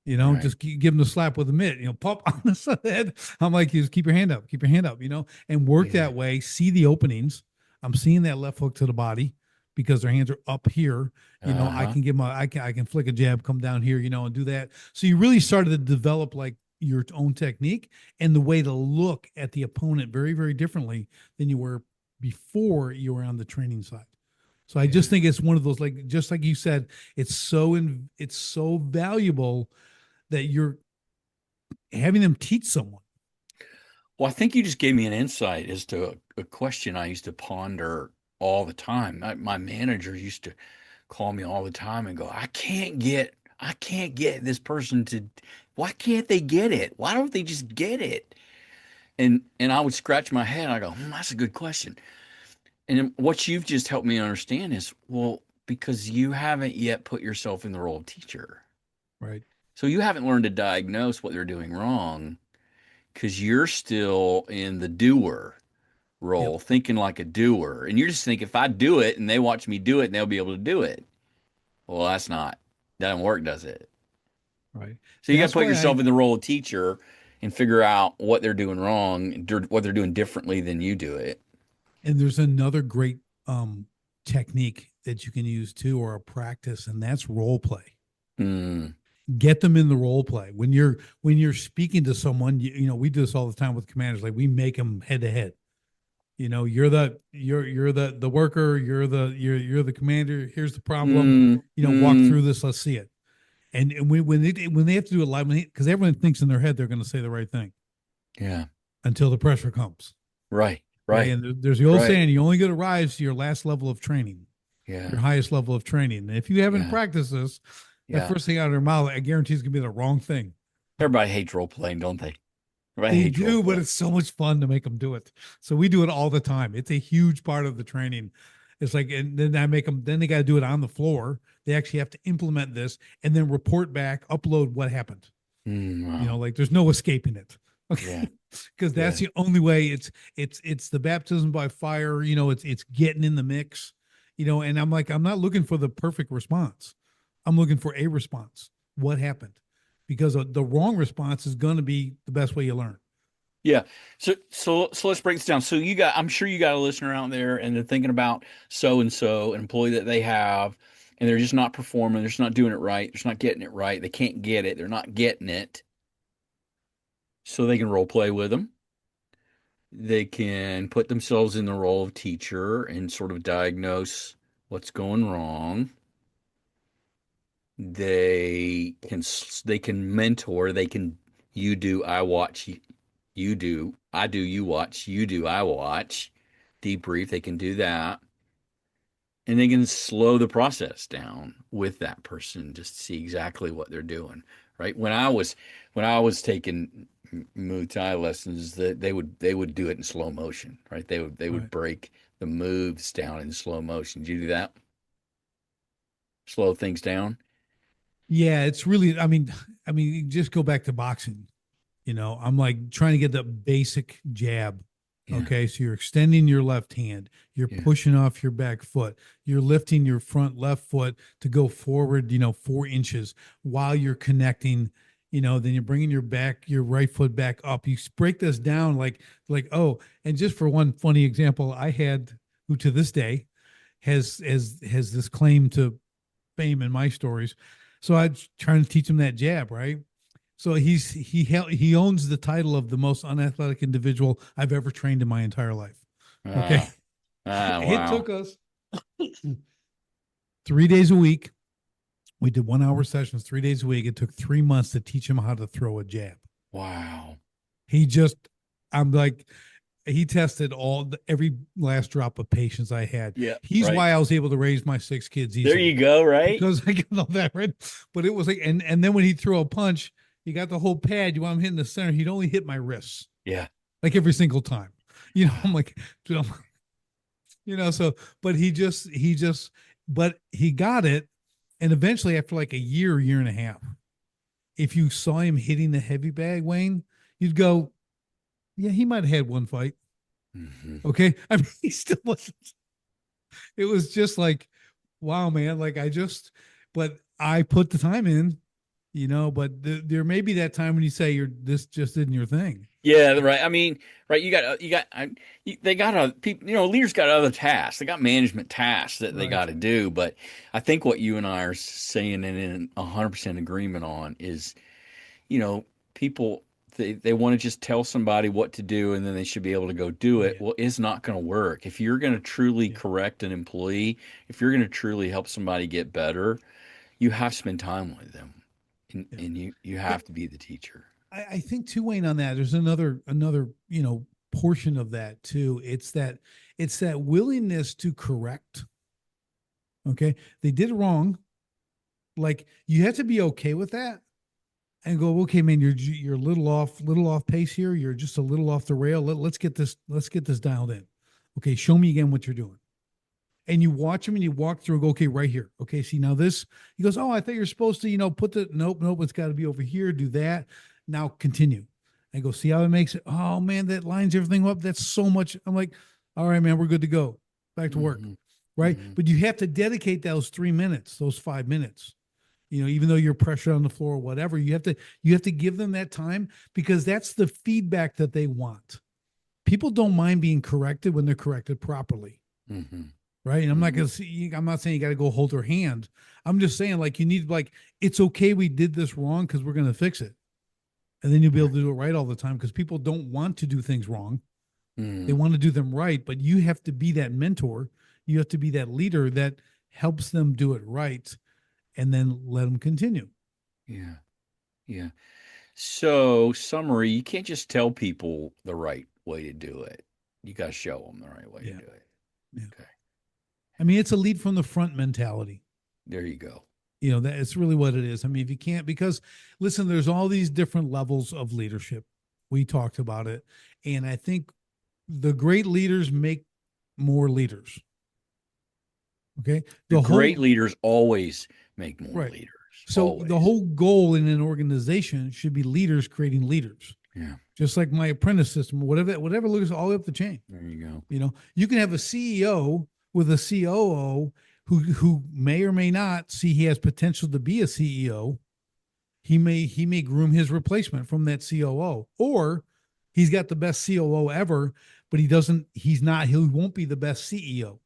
Right. Just give them the slap with a mitt, pop on the side of the head. I'm like, just keep your hand up, and work Yeah. that way. See the openings. I'm seeing that left hook to the body because their hands are up here. I Uh-huh. can give them, I can flick a jab, come down here, and do that. So you really started to develop like your own technique and the way to look at the opponent very, very differently than you were before you were on the training side. So I just Yeah. think it's one of those, like, just like you said, it's so valuable that you're having them teach someone. Well, I think you just gave me an insight as to a question I used to ponder all the time. My manager used to call me all the time and go, I can't get this person to, why can't they get it? Why don't they just get it? And I would scratch my head. I go, that's a good question. And what you've just helped me understand is, well, because you haven't yet put yourself in the role of teacher. Right. So you haven't learned to diagnose what they're doing wrong because you're still in the doer Yep. role, thinking like a doer. And you're just thinking, if I do it and they watch me do it, and they'll be able to do it. Well, that doesn't work, does it? Right. So you got to That's put why yourself in the role of teacher and figure out what they're doing wrong, what they're doing differently than you do it. and there's another great technique that you can use too, or a practice, and that's role play. Mm, Get them in the role play when you're speaking to someone. We do this all the time with commanders. Like, we make them head to head. You're the worker. You're the commander. Here's the problem. mm, Walk mm. through this. Let's see it. And when they have to do it live, because everyone thinks in their head they're going to say the right thing Yeah. until the pressure comes. Right. Okay. Right. And there's the old Right. saying, you only get to rise to your last level of training, your Yeah. highest level of training. And if you haven't Yeah. practiced this, that Yeah. first thing out of their mouth, I guarantee is going to be the wrong thing. Everybody hates role playing, don't they? Everybody They hates role do, but play. it's so much fun to make them do it. So we do it all the time. It's a huge part of the training. It's like, and then I make them, then they got to do it on the floor. They actually have to implement this and then report back, upload what happened. Wow. Like, there's no escaping it. Yeah. Okay. Because that's Yeah. the only way. It's the baptism by fire. It's getting in the mix. And I'm like, I'm not looking for the perfect response. I'm looking for a response. What happened? Because the wrong response is going to be the best way you learn. Yeah. So let's break this down. I'm sure you got a listener out there and they're thinking about so and so, an employee that they have, and they're just not performing, they're just not doing it right, they're just not getting it right, they can't get it, they're not getting it. So they can role play with them. They can put themselves in the role of teacher and sort of diagnose what's going wrong. They can mentor, they can you do, I watch, you do, I do, you watch, you do, I watch, debrief, they can do that. And they can slow the process down with that person just to see exactly what they're doing. Right. When I was taking Muay Thai lessons, that they would do it in slow motion. Right. They would Right. break the moves down in slow motion. Did you do that? Slow things down? Yeah, it's really. I mean, you just go back to boxing. I'm like trying to get the basic jab. Yeah. Okay, so you're extending your left hand, you're Yeah. pushing off your back foot, you're lifting your front left foot to go forward, 4 inches while you're connecting. Then you're bringing your right foot back up. You break this down like, oh, and just for one funny example, I had, who to this day has this claim to fame in my stories. So I was trying to teach him that jab, right? So he owns the title of the most unathletic individual I've ever trained in my entire life. Okay. Ah, It wow. took us 3 days a week. We did 1 hour sessions 3 days a week. It took 3 months to teach him how to throw a jab. Wow. He just, I'm like, he tested every last drop of patience I had. Yeah, He's right. why I was able to raise my 6 kids There you easily go, right? because I got all that right. But it was like, and then when he threw a punch, he got the whole pad. You want him hitting the center. He'd only hit my wrists Yeah. like every single time. You know, I'm Wow. like, dude, so, but but he got it. And eventually, after like a year and a half, if you saw him hitting the heavy bag, Wayne, you'd go, yeah, he might have had one fight. Hmm. Okay. I mean, he still wasn't. It was just like, wow, man. But I put the time in, but there may be that time when you say this just isn't your thing. Yeah, right. I mean, right. They got other people, leaders got other tasks. They got management tasks that they Right. got to do. But I think what you and I are saying and in 100% agreement on is, you know, people, they want to just tell somebody what to do and then they should be able to go do Oh, it. yeah. Well, it's not going to work. If you're going to truly Yeah. correct an employee, if you're going to truly help somebody get better, you have to spend time with them, and, Yeah. and you But have to be the teacher. I think too, Wayne, on that, there's another, portion of that too. It's that willingness to correct. Okay. They did it wrong. Like you have to be okay with that and go, okay, man, you're a little off pace here. You're just a little off the rail. Let's get this dialed in. Okay, show me again what you're doing. And you watch him and you walk through and go, okay, right here. Okay, see now this. He goes, oh, I thought you're supposed to, put the nope, it's got to be over here. Do that. Now continue. I go, see how it makes it. Oh man, that lines everything up. That's so much. I'm like, all right, man, we're good to go. Back to work. Hmm. Right. Hmm. But you have to dedicate those 3 minutes, those 5 minutes. Even though you're pressured on the floor or whatever, you have to give them that time because that's the feedback that they want. People don't mind being corrected when they're corrected properly, Hmm. right? And Hmm. I'm not saying you got to go hold her hand. I'm just saying like you need like it's okay we did this wrong because we're going to fix it, and then you'll be able Right. to do it right all the time because people don't want to do things wrong. They Hmm. want to do them right, but you have to be that mentor. You have to be that leader that helps them do it right, and then let them continue. Yeah. Yeah. So, summary, you can't just tell people the right way to do it. You got to show them the right way to Yeah. do it. Yeah. Okay. I mean, it's a lead from the front mentality. There you go. That it's really what it is. I mean, if you can't, because listen, there's all these different levels of leadership. We talked about it. And I think the great leaders make more leaders. Okay. The The great whole, leaders always make more right. leaders. So the Always. whole goal in an organization should be leaders creating leaders, Yeah. just like my apprentice system, whatever looks all the way up the chain. There you go. You can have a CEO with a COO who may or may not see he has potential to be a CEO. He may groom his replacement from that COO, or he's got the best COO ever, but he won't be the best CEO.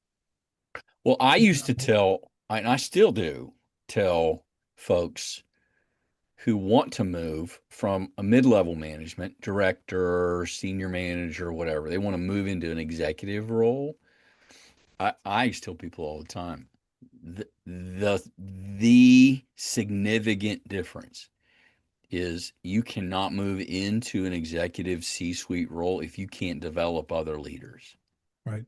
Well, I He's used not to tell, and I still do tell folks who want to move from a mid-level management, director, senior manager, whatever, they want to move into an executive role. I used to tell people all the time, the significant difference is you cannot move into an executive C-suite role if you can't develop other leaders. right.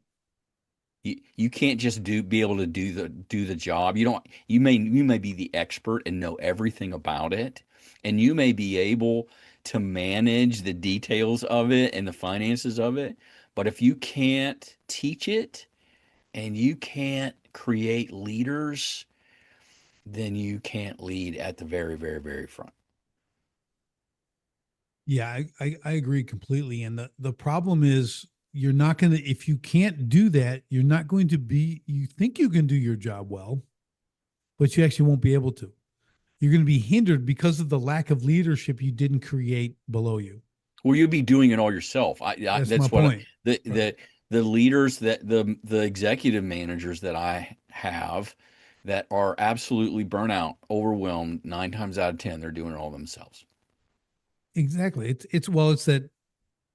You can't just be able to do the job. You may be the expert and know everything about it, and you may be able to manage the details of it and the finances of it, but if you can't teach it and you can't create leaders, then you can't lead at the very, very, very front. Yeah, I agree completely. And the problem is you're not going to, if you can't do that, you're not going to be, you think you can do your job well, but you actually won't be able to. You're going to be hindered because of the lack of leadership you didn't create below you. Well, you'll be doing it all yourself. That's my That's what point. the Right. the the leaders, that the executive managers that I have, that are absolutely burnt out, overwhelmed. 9 times out of 10, they're doing it all themselves. Exactly. It's that,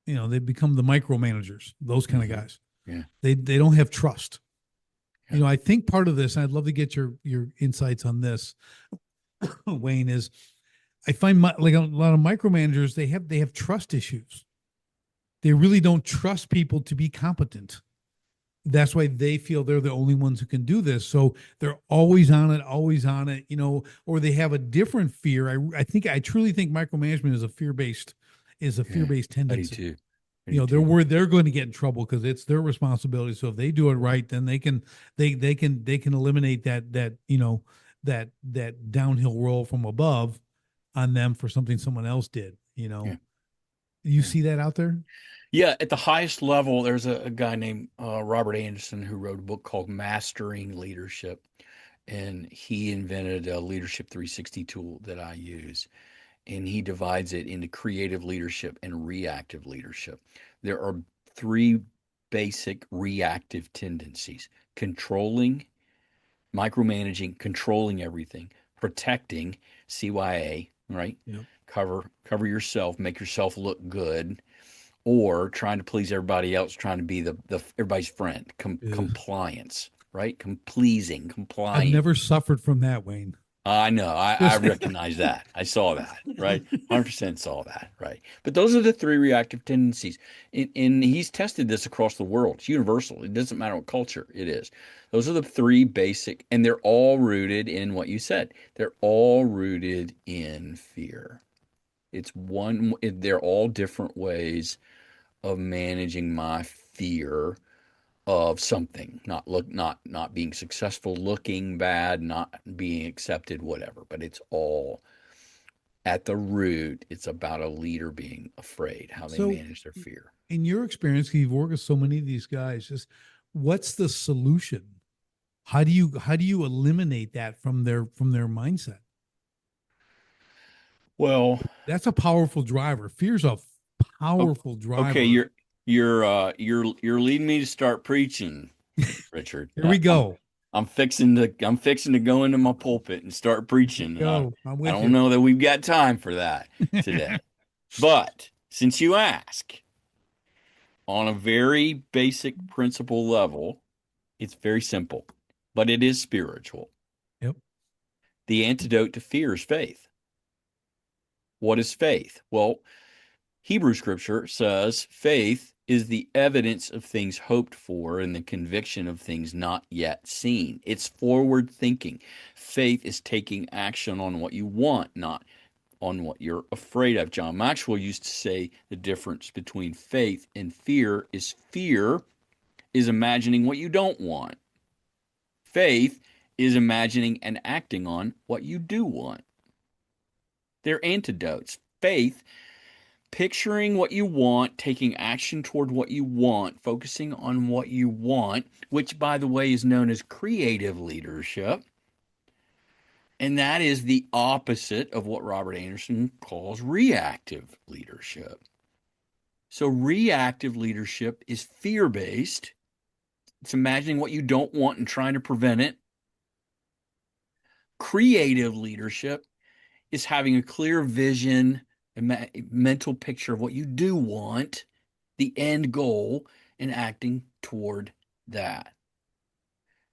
they become the micromanagers, those kind of Hmm. guys. Yeah. They don't have trust. Yeah. I think part of this, and I'd love to get your insights on this, Wayne, is I find like a lot of micromanagers, they have trust issues. They really don't trust people to be competent. That's why they feel they're the only ones who can do this. So they're always on it, or they have a different fear. I truly think micromanagement is a Yeah. fear-based I do tendency. too. I do They're too. worried they're going to get in trouble because it's their responsibility. So if they do it right, then they can eliminate that downhill roll from above on them for something someone else did. Yeah. You Yeah. see that out there? Yeah. At the highest level, there's a guy named Robert Anderson who wrote a book called Mastering Leadership. And he invented a leadership 360 tool that I use. And he divides it into creative leadership and reactive leadership. There are three basic reactive tendencies: controlling, micromanaging, controlling everything; protecting, CYA, right? Yep. Cover yourself, make yourself look good, or trying to please everybody else, trying to be the everybody's friend. Ugh. Compliance, right? Pleasing, I've compliant. never suffered from that, Wayne. I know. I Just recognize that. I saw that, right? 100% saw that, right? But those are the three reactive tendencies. And he's tested this across the world. It's universal. It doesn't matter what culture it is. Those are the three basic, and they're all rooted in what you said. They're all rooted in fear. They're all different ways of managing my fear of something, not being successful, looking bad, not being accepted, whatever. But it's all at the root. It's about a leader being afraid, how they so manage their fear. in your experience, 'cause you've worked with so many of these guys, just what's the solution? How do you eliminate that from their mindset? Well, That's a powerful driver. Fear's a powerful okay, driver. you're leading me to start preaching, Richard. Here we go. I'm fixing to go into my pulpit and start preaching. And I Go. I'm I with don't you. know that we've got time for that today. But since you ask, on a very basic principle level, it's very simple, but it is spiritual. Yep. The antidote to fear is faith. What is faith? Well, Hebrew scripture says faith is the evidence of things hoped for and the conviction of things not yet seen. It's forward thinking. Faith is taking action on what you want, not on what you're afraid of. John Maxwell used to say the difference between faith and fear is imagining what you don't want. Faith is imagining and acting on what you do want. They're antidotes. Faith, picturing what you want, taking action toward what you want, focusing on what you want, which, by the way, is known as creative leadership. And that is the opposite of what Robert Anderson calls reactive leadership. So, reactive leadership is fear based, it's imagining what you don't want and trying to prevent it. Creative leadership is having a clear vision, a mental picture of what you do want, the end goal, and acting toward that.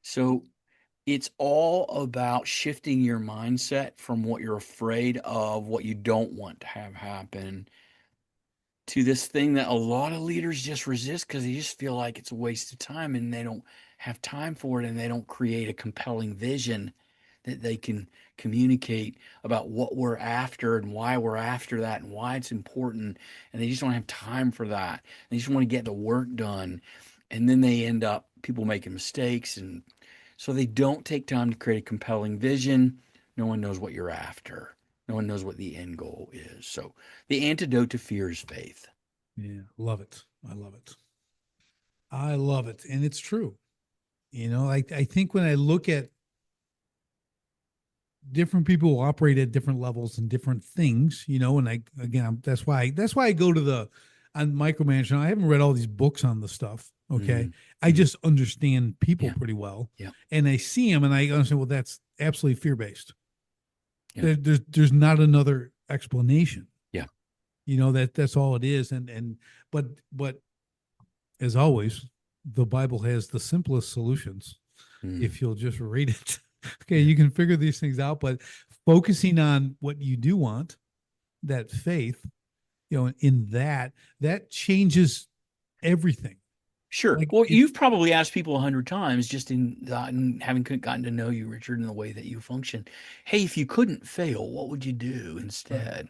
So it's all about shifting your mindset from what you're afraid of, what you don't want to have happen, to this thing that a lot of leaders just resist because they just feel like it's a waste of time and they don't have time for it and they don't create a compelling vision that they can communicate about what we're after and why we're after that and why it's important. And they just don't have time for that. They just want to get the work done. And then they end up people making mistakes. And so they don't take time to create a compelling vision. No one knows what you're after. No one knows what the end goal is. So the antidote to fear is faith. Yeah. Love it. I love it. I love it. And it's true. I think when I look at different people who operate at different levels and different things, and that's why I go to the on micromanagement. I haven't read all these books on the stuff. Okay. Mm, I mm, just understand people yeah. pretty well, Yeah. and I see them and I understand, well, that's absolutely fear based. Yeah. There's not another explanation. Yeah. That's all it is. But as always, the Bible has the simplest solutions Mm, if you'll just read it. Okay, yeah. you can figure these things out, but focusing on what you do want, that faith, in that changes everything. Sure. Like Well, it, you've probably asked people 100 times just in having gotten to know you, Richard, and the way that you function. Hey, if you couldn't fail, what would you do right. instead?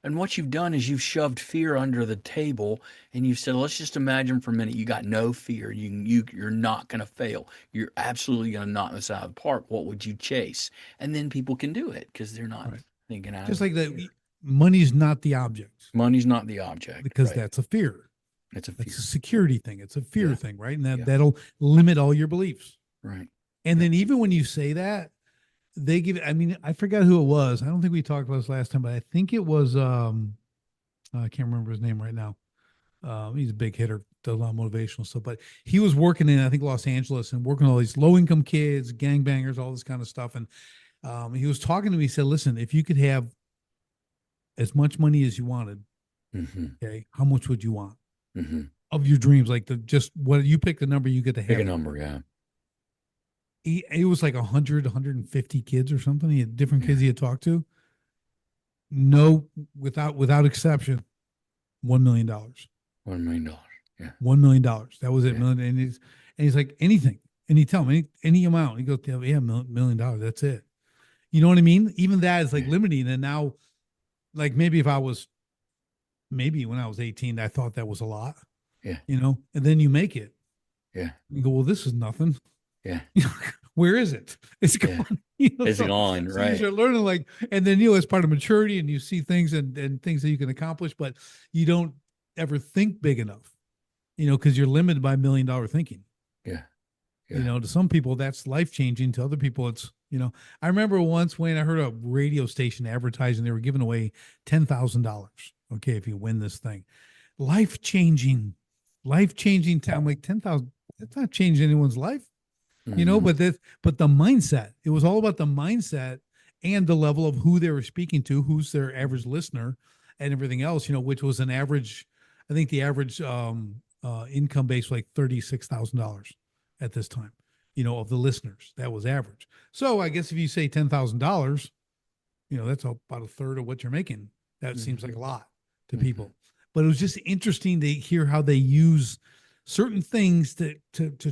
And what you've done is you've shoved fear under the table and you've said, let's just imagine for a minute you got no fear. You're not going to fail. You're absolutely going to knock this out of the park. What would you chase? And then people can do it because they're not Right. thinking out Just of like fear. that, money's not the object Money's not the object, because right? that's a fear. It's a That's a fear. security thing. It's a fear Yeah, thing, right? And that yeah, that'll limit all your beliefs. right. And Yeah. then even when you say that, they give. I mean, I forgot who it was. I don't think we talked about this last time, but I think it was. I can't remember his name right now. He's a big hitter, does a lot of motivational stuff. But he was working in, I think, Los Angeles and working with all these low income kids, gangbangers, all this kind of stuff. And he was talking to me. He said, "Listen, if you could have as much money as you wanted, Mm-hmm. okay, how much would you want Mm-hmm. of your dreams? Like the just what you pick the number, you get to Pick a have it." number. Yeah. It was like 100, 150 kids or something. He had different Yeah. kids he had talked to. No, without exception, $1 million. $1 million. Yeah. $1 million. That was it. Yeah. Million, and he's like, anything. And he tell him any amount. He goes, yeah, $1 million. That's it. You know what I mean? Even that is like Yeah. limiting. And now, like maybe when I was 18, I thought that was a lot, Yeah. and then you make it. Yeah. You go, well, this is nothing. Yeah. Where is it? It's Yeah. gone. It's So, gone. so you Right. start learning, like, and then as part of maturity, and you see things and things that you can accomplish, but you don't ever think big enough, because you're limited by $1 million thinking. Yeah. Yeah. To some people that's life changing. To other people, I remember once when I heard a radio station advertising they were giving away $10,000. Okay, if you win this thing, life changing, life changing time. I'm like 10,000. That's not changing anyone's life. Mm-hmm. But the mindset, it was all about the mindset and the level of who they were speaking to, who's their average listener, and everything else, which was an average. I think the average income base was like $36,000 at this time, of the listeners. That was average. So I guess if you say $10,000, that's about a third of what you're making. That seems like a lot to Mm-hmm. people. But it was just interesting to hear how they use certain things to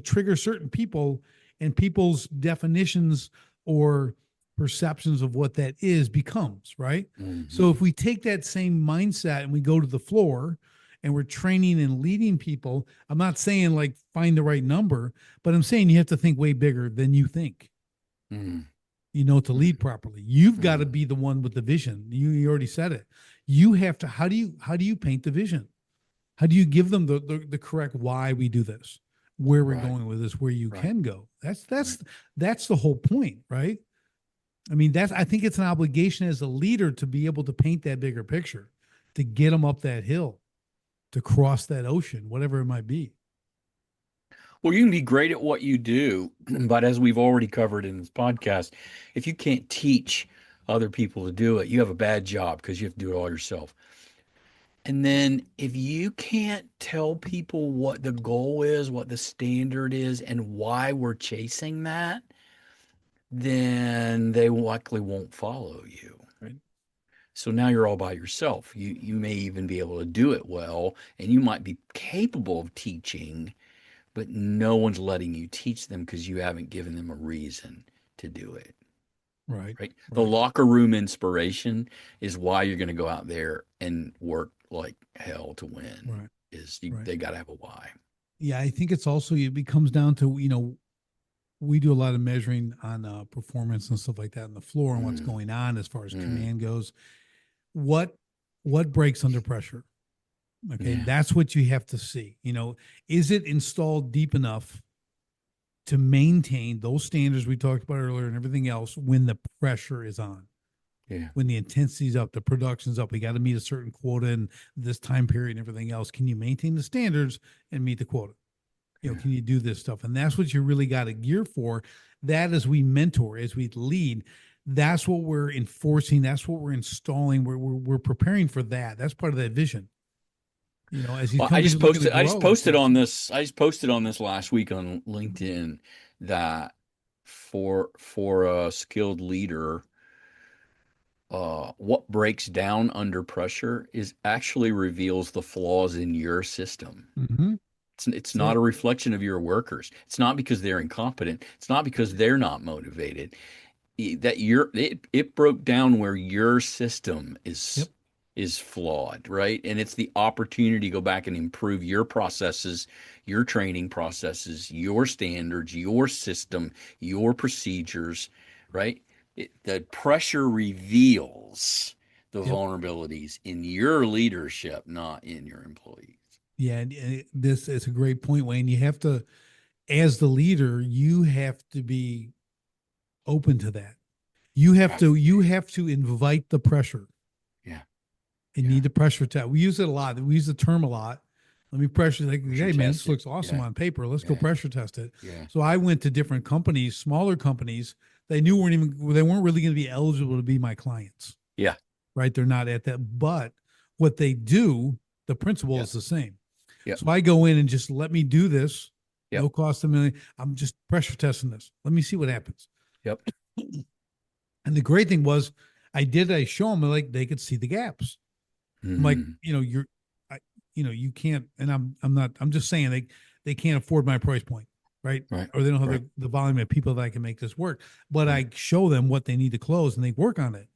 trigger certain people, and people's definitions or perceptions of what that is becomes, right? So Mm-hmm. if we take that same mindset and we go to the floor and we're training and leading people, I'm not saying like find the right number, but I'm saying you have to think way bigger than you think, Mm-hmm. to lead properly. You've got to Mm-hmm. be the one with the vision. You already said it. You have to, how do you paint the vision? How do you give them the correct why we do this, where we're Right. going with this, where you Right. can go? That's Right. that's that's the whole point, right? I mean, I think it's an obligation as a leader to be able to paint that bigger picture, to get them up that hill, to cross that ocean, whatever it might be. Well, you can be great at what you do, but as we've already covered in this podcast, if you can't teach other people to do it, you have a bad job because you have to do it all yourself. And then if you can't tell people what the goal is, what the standard is, and why we're chasing that, then they likely won't follow you. Right. So now you're all by yourself. You may even be able to do it well, and you might be capable of teaching, but no one's letting you teach them because you haven't given them a reason to do it. Right. Right? The Right. locker room inspiration is why you're going to go out there and work like hell to win. Right. Right. They got to have a why. Yeah, I think it's also it comes down to we do a lot of measuring on performance and stuff like that on the floor and what's Mm, going on as far as mm, command goes. What what breaks under pressure? Okay, yeah, that's what you have to see. Is it installed deep enough to maintain those standards we talked about earlier and everything else when the pressure is on, yeah, when the intensity's up, the production's up, we got to meet a certain quota in this time period and everything else. Can you maintain the standards and meet the quota? Yeah. Can you do this stuff? And that's what you really got to gear for. That as we mentor, as we lead, that's what we're enforcing. That's what we're installing. We're preparing for that. That's part of that vision. As these Well, companies are looking to I just grow, it's posted like, on this. I just posted on this last week on LinkedIn that for a skilled leader, what breaks down under pressure is actually reveals the flaws in your system. mm-hmm, It's that's not it. a reflection of your workers. It's not because they're incompetent. It's not because they're not motivated. It broke down where your system Yep. is flawed, right? And it's the opportunity to go back and improve your processes, your training processes, your standards, your system, your procedures, right? The pressure reveals the Yep. vulnerabilities in your leadership, not in your employees. Yeah. And this is a great point, Wayne. You have to, as the leader, you have to be open to that. Yeah, You have to invite the pressure yeah, and yeah. need the pressure test. We use it a lot. We use the term a lot. Let me pressure, like, Pressure hey man, test this it. looks awesome Yeah, on paper. Let's go yeah, pressure test it. yeah, So I went to different companies, smaller companies. They weren't really going to be eligible to be my clients, yeah, right? They're not at that. But what they do, the principle yeah, is the same. yeah, So I go in and just let me do this, yeah, no cost a million. I'm just pressure testing this. Let me see what happens. yep. And the great thing was, I show them like they could see the gaps. I'm like, Mm, I, you can't, and I'm not, I'm just saying they can't afford my price point, right? right, Or they don't have right. the volume of people that I can make this work. But Right. I show them what they need to close and they work on it,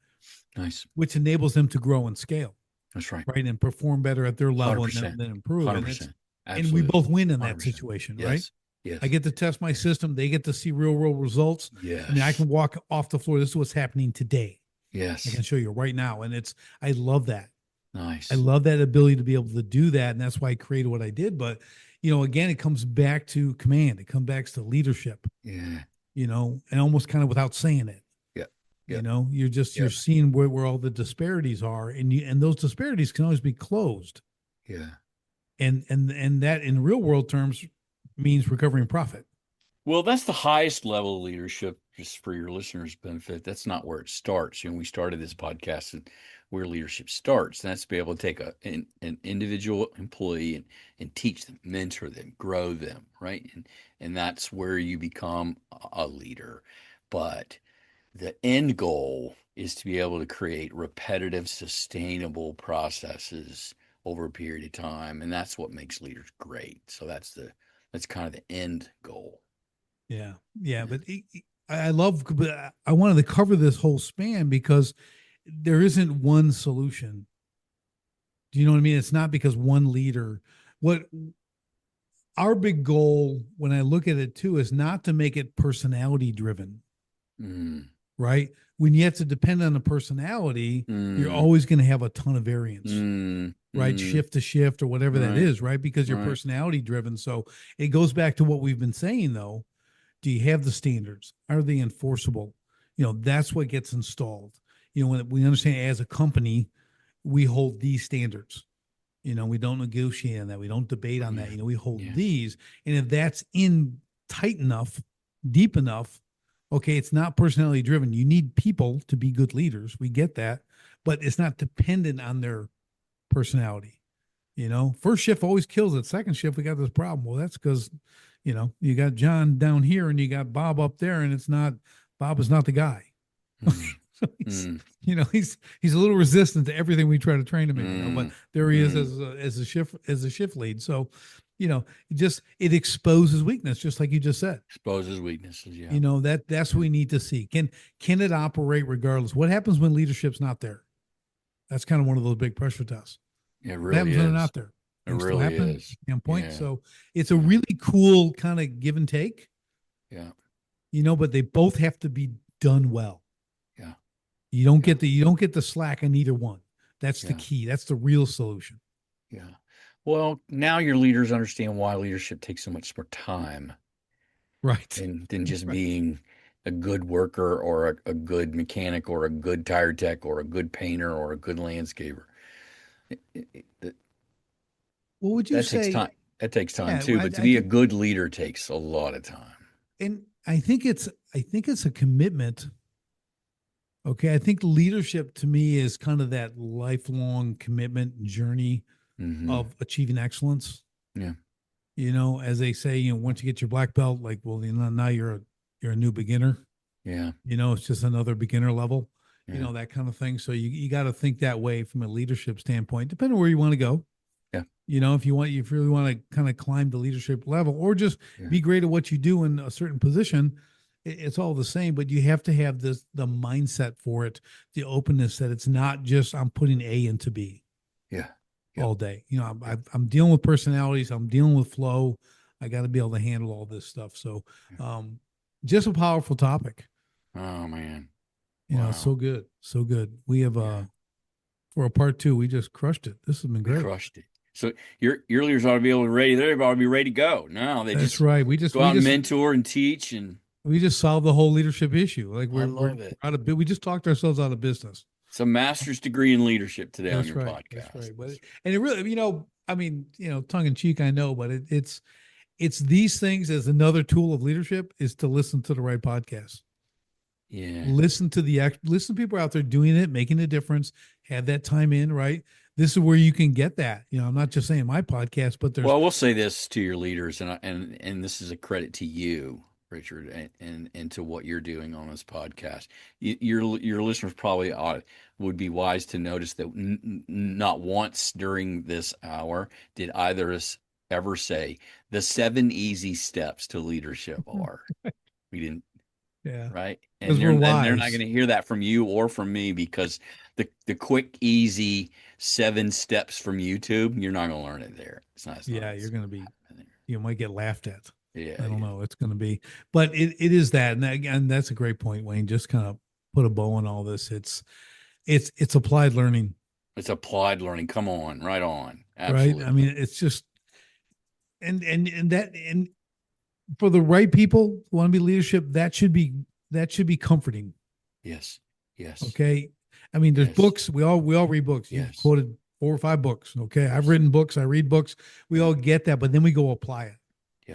Nice. which enables them to grow and scale, That's right. right? And perform better at their level and 100%. then improve. And we 100%. both win in that Absolutely. situation, right? 100%. Yes. I Yes. get to test my system. They get to see real world results. I mean, I Yes. can walk off the floor. This is what's happening today. I Yes. can show you right now. I love that. I Nice. love that ability to be able to do that. And that's why I created what I did. But, again, it comes back to command, it comes back to leadership, Yeah. and almost kind of without saying it, Yep. Yep. you're Yep. seeing where all the disparities are. And those disparities can always be closed. Yeah. And that in real world terms means recovering profit. Well, that's the highest level of leadership, just for your listeners' benefit. That's not where it starts. We started this podcast and where leadership starts. And that's to be able to take an individual employee and teach them, mentor them, grow them, right? And that's where you become a leader. But the end goal is to be able to create repetitive, sustainable processes over a period of time. And that's what makes leaders great. So that's kind of the end goal. Yeah. Yeah. Yeah. But I wanted to cover this whole span because there isn't one solution. Do you know what I mean? It's not because one leader, what our big goal when I look at it too is not to make it personality driven, Mm, right? When you have to depend on the personality, you're mm, always going to have a ton of variance, mm, right? mm, Shift to shift or whatever that right, is, right? Because you're right. personality driven. So it goes back to what we've been saying though. Do you have the standards? Are they enforceable? That's what gets installed. When we understand as a company, we hold these standards. We don't negotiate on that. We don't debate on that. Yeah, We hold yeah, these. And if that's in tight enough, deep enough, okay, it's not personality driven. You need people to be good leaders. We get that, but it's not dependent on their personality. First shift always kills it. Second shift, we got this problem. Well, that's because, you got John down here and you got Bob up there, and Bob is not the guy. mm, So he's, mm, he's a little resistant to everything we try to train him in, but mm, there he is mm. as a shift lead. So, it exposes weakness, just like you just said. Exposes weaknesses. Yeah, That's what yeah. we need to see. Can it operate regardless? What happens when leadership's not there? That's kind of one of those big pressure tests. It What really happens when they're is. not there? It Things still really happen. is. Standpoint. Yeah, So it's a yeah, really cool kind of give and take, yeah, but they both have to be done well. yeah, yeah, You don't get the slack in either one. That's the yeah, key. That's the real solution. yeah. Well, now your leaders understand why leadership takes so much more time Right. than just Right. being a good worker or a good mechanic or a good tire tech or a good painter or a good landscaper. It- What would you that takes say? time. That takes time Yeah, too, but to I be a think, good leader takes a lot of time. and I think it's a commitment. Okay, I think leadership to me is kind of that lifelong commitment journey Hmm. of achieving excellence. Yeah. As they say, once you get your black belt, like, well, now you're a new beginner. Yeah. It's just another beginner level. Yeah. That kind of thing. So you got to think that way from a leadership standpoint, depending on where you want to go. Yeah. If you really want to kind of climb the leadership level, or just Yeah. be great at what you do in a certain position, it's all the same. But you have to have the mindset for it, the openness that it's not just I'm putting A into B Yeah. Yep. all day. Yep. I'm dealing with personalities. I'm dealing with flow. I got to be able to handle all this stuff. So, Yeah. um, just a powerful topic. Oh man. So Wow. good, so good. We have Yeah. for a part two, we just crushed it. This has been We great. crushed it. So your leaders ought to be able to ready. They ought to be ready to go. No, they That's just right. go out and mentor and teach, and We just solved the whole leadership issue. Like I we're love it. out of we just talked ourselves out of business. It's a master's degree in leadership today on That's your right. That's podcast. right. And it really, I mean, tongue in cheek, I know, but it's these things as another tool of leadership is to listen to the right podcast. Yeah. Listen to people out there doing it, making a difference, have that time in, right? This is where you can get that. I'm not just saying my podcast, but there's Well, we'll say this to your leaders, and this is a credit to you, Richard, and to what you're doing on this podcast. Your listeners probably would be wise to notice that not once during this hour did either of us ever say the 7 easy steps to leadership are. We didn't, yeah, right? because And we're they're not going wise, to hear that from you or from me because the quick, easy 7 steps from YouTube, you're not going to learn it there. yeah, you're It's going to not be happening you might get laughed at. there. I Yeah, don't yeah. know. It's going to be, but it is that, and again, that's a great point, Wayne. Just kind of put a bow on all this. It's applied learning, It's applied learning. Come on, right on. right? I Absolutely. mean, it's just and for the right people who want to be leadership, that should be comforting. Yes, yes, Okay, I mean, there's yes, books. We all read books. You've yes, quoted 4 or 5 books. Okay, I've yes. written books. I read books. We Yeah, all get that, but then we go apply it. yeah,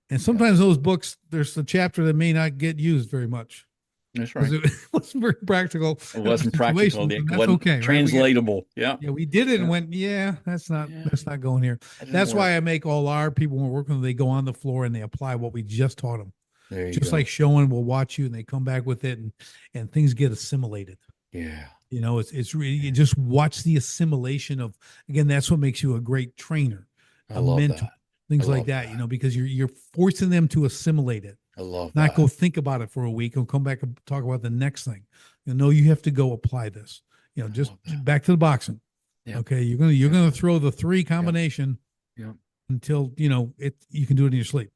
And yeah. sometimes those books, there's a chapter that may not get used very much That's because right. it wasn't very practical It in our wasn't practical. situations, It and that's wasn't okay, right? translatable. Yeah, We did it and yeah, went, yeah, that's not yeah. that's not going here. That didn't That's why work. I make all our people when we're working, they go on the floor and they apply what we just taught them. There you Just like go. showing will watch you and they come back with it, and things get assimilated. Yeah, It's really, you yeah. just watch the assimilation of, again, that's what makes you a great trainer, I a love mentor, that. I things like love that, that. because you're forcing them to assimilate it, I love not go that. think about it for a week and come back and talk about the next thing. No, you have to go apply this. I Just love that. back to the boxing. Yep, Okay, you're yep, gonna throw the three yep, combination yep. until it. You can do it in your sleep.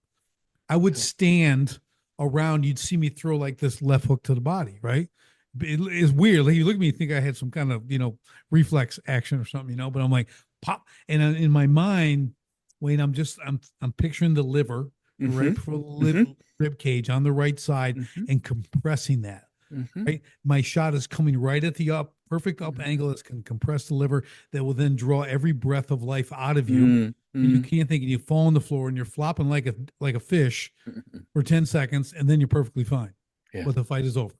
I would Yep. stand around. You'd see me throw like this left hook to the body, right? It is weird. Like you look at me, you think I had some kind of reflex action or something, but I'm like pop, and in my mind, Wayne, I'm picturing the liver right Mm-hmm. before the Mm-hmm. rib cage on the right side Mm-hmm. and compressing that. Mm-hmm. Right, my shot is coming right at the perfect up Mm-hmm. angle. That's can compress the liver. That will then draw every breath of life out of you, and you Mm-hmm. can't think, and you fall on the floor, and you're flopping like a fish for 10 seconds, and then you're perfectly fine. Yeah, But the fight is over.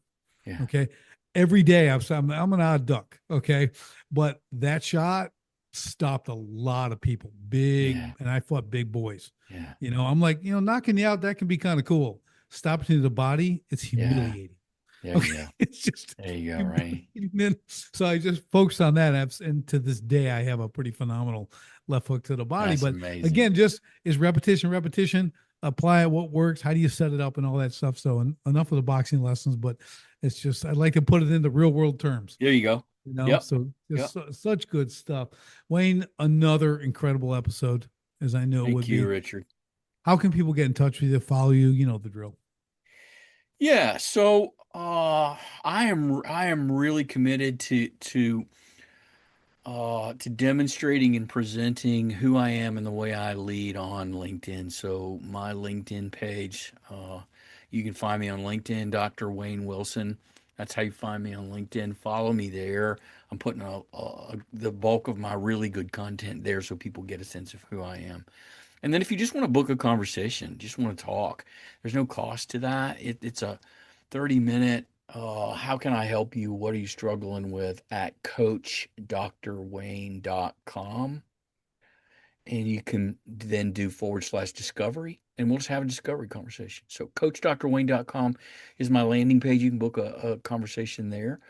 yeah, Okay. Every day I'm an odd duck. Okay. But that shot stopped a lot of people. yeah, And I fought big boys. yeah, I'm like, knocking you out, that can be kind of cool. Stopping to the body, it's yeah. humiliating. There you Okay. go. It's just There you go, Ray. humiliating. So I just focused on that. And to this day, I have a pretty phenomenal left hook to the body. That's But amazing. again, just is repetition, repetition, apply it, what works, how do you set it up, and all that stuff. So enough of the boxing lessons, but it's just, I'd like to put it into real world terms, There you go. Yep. So just Yep. such good stuff. Wayne, another incredible episode, as I knew it Thank would you, be. Richard. How can people get in touch with you, follow you? You know the drill. Yeah, so I am really committed to demonstrating and presenting who I am and the way I lead on LinkedIn. So my LinkedIn page, you can find me on LinkedIn, Dr. Wayne Wilson. That's how you find me on LinkedIn. Follow me there. I'm putting the bulk of my really good content there so people get a sense of who I am. And then if you just want to book a conversation, just want to talk, there's no cost to that. It's a 30-minute, how can I help you? What are you struggling with at coachdrwayne.com. And you can then do /discovery, and we'll just have a discovery conversation. So coachdrwayne.com is my landing page. You can book a conversation there.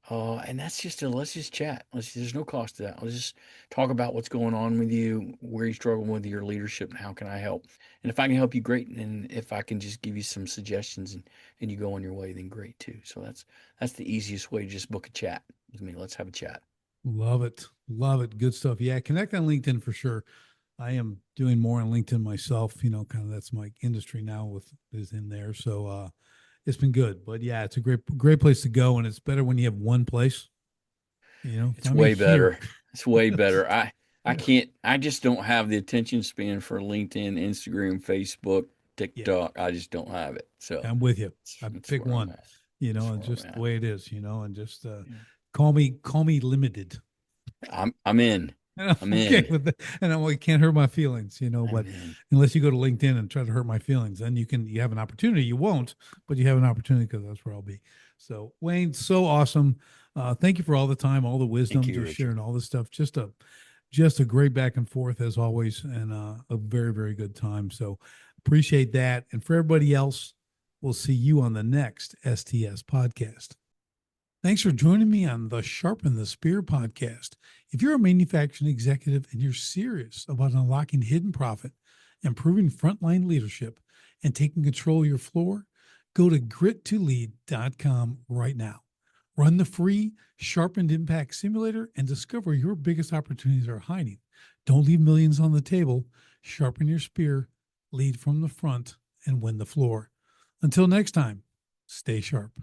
And that's just let's just chat. There's no cost to that. Let's just talk about what's going on with you, where you struggle with your leadership, and how can I help? And if I can help you, great. And if I can just give you some suggestions and you go on your way, then great too. So that's the easiest way to just book a chat with me. Let's have a chat. Love it. Love it. Good stuff. Yeah. Connect on LinkedIn for sure. I am doing more on LinkedIn myself, kind of that's my industry now with is in there. So it's been good. But yeah, it's a great place to go. And it's better when you have one place, It's find me way here. better. It's way better. I Yeah. can't. I just don't have the attention span for LinkedIn, Instagram, Facebook, Yeah. TikTok. I just don't have it. So I'm with you. I that's pick where I'm one, at. That's and where I'm just the at. way it is, and just Yeah. call me limited. I'm in. And I'm I'm okay in. with that. And I'm like, can't hurt my feelings, I'm but in. unless you go to LinkedIn and try to hurt my feelings, then you have an opportunity. You won't, but you have an opportunity because that's where I'll be. So Wayne, so awesome. Thank you for all the time, all the Thank wisdom, you, just Richard. sharing all this stuff. Just a great back and forth as always, and a very, very good time. So appreciate that. And for everybody else, we'll see you on the next STS podcast. Thanks for joining me on the Sharpen the Spear podcast. If you're a manufacturing executive and you're serious about unlocking hidden profit, improving frontline leadership, and taking control of your floor, go to grit2lead.com right now. Run the free Sharpened Impact Simulator and discover where your biggest opportunities are hiding. Don't leave millions on the table. Sharpen your spear, lead from the front, and win the floor. Until next time, stay sharp.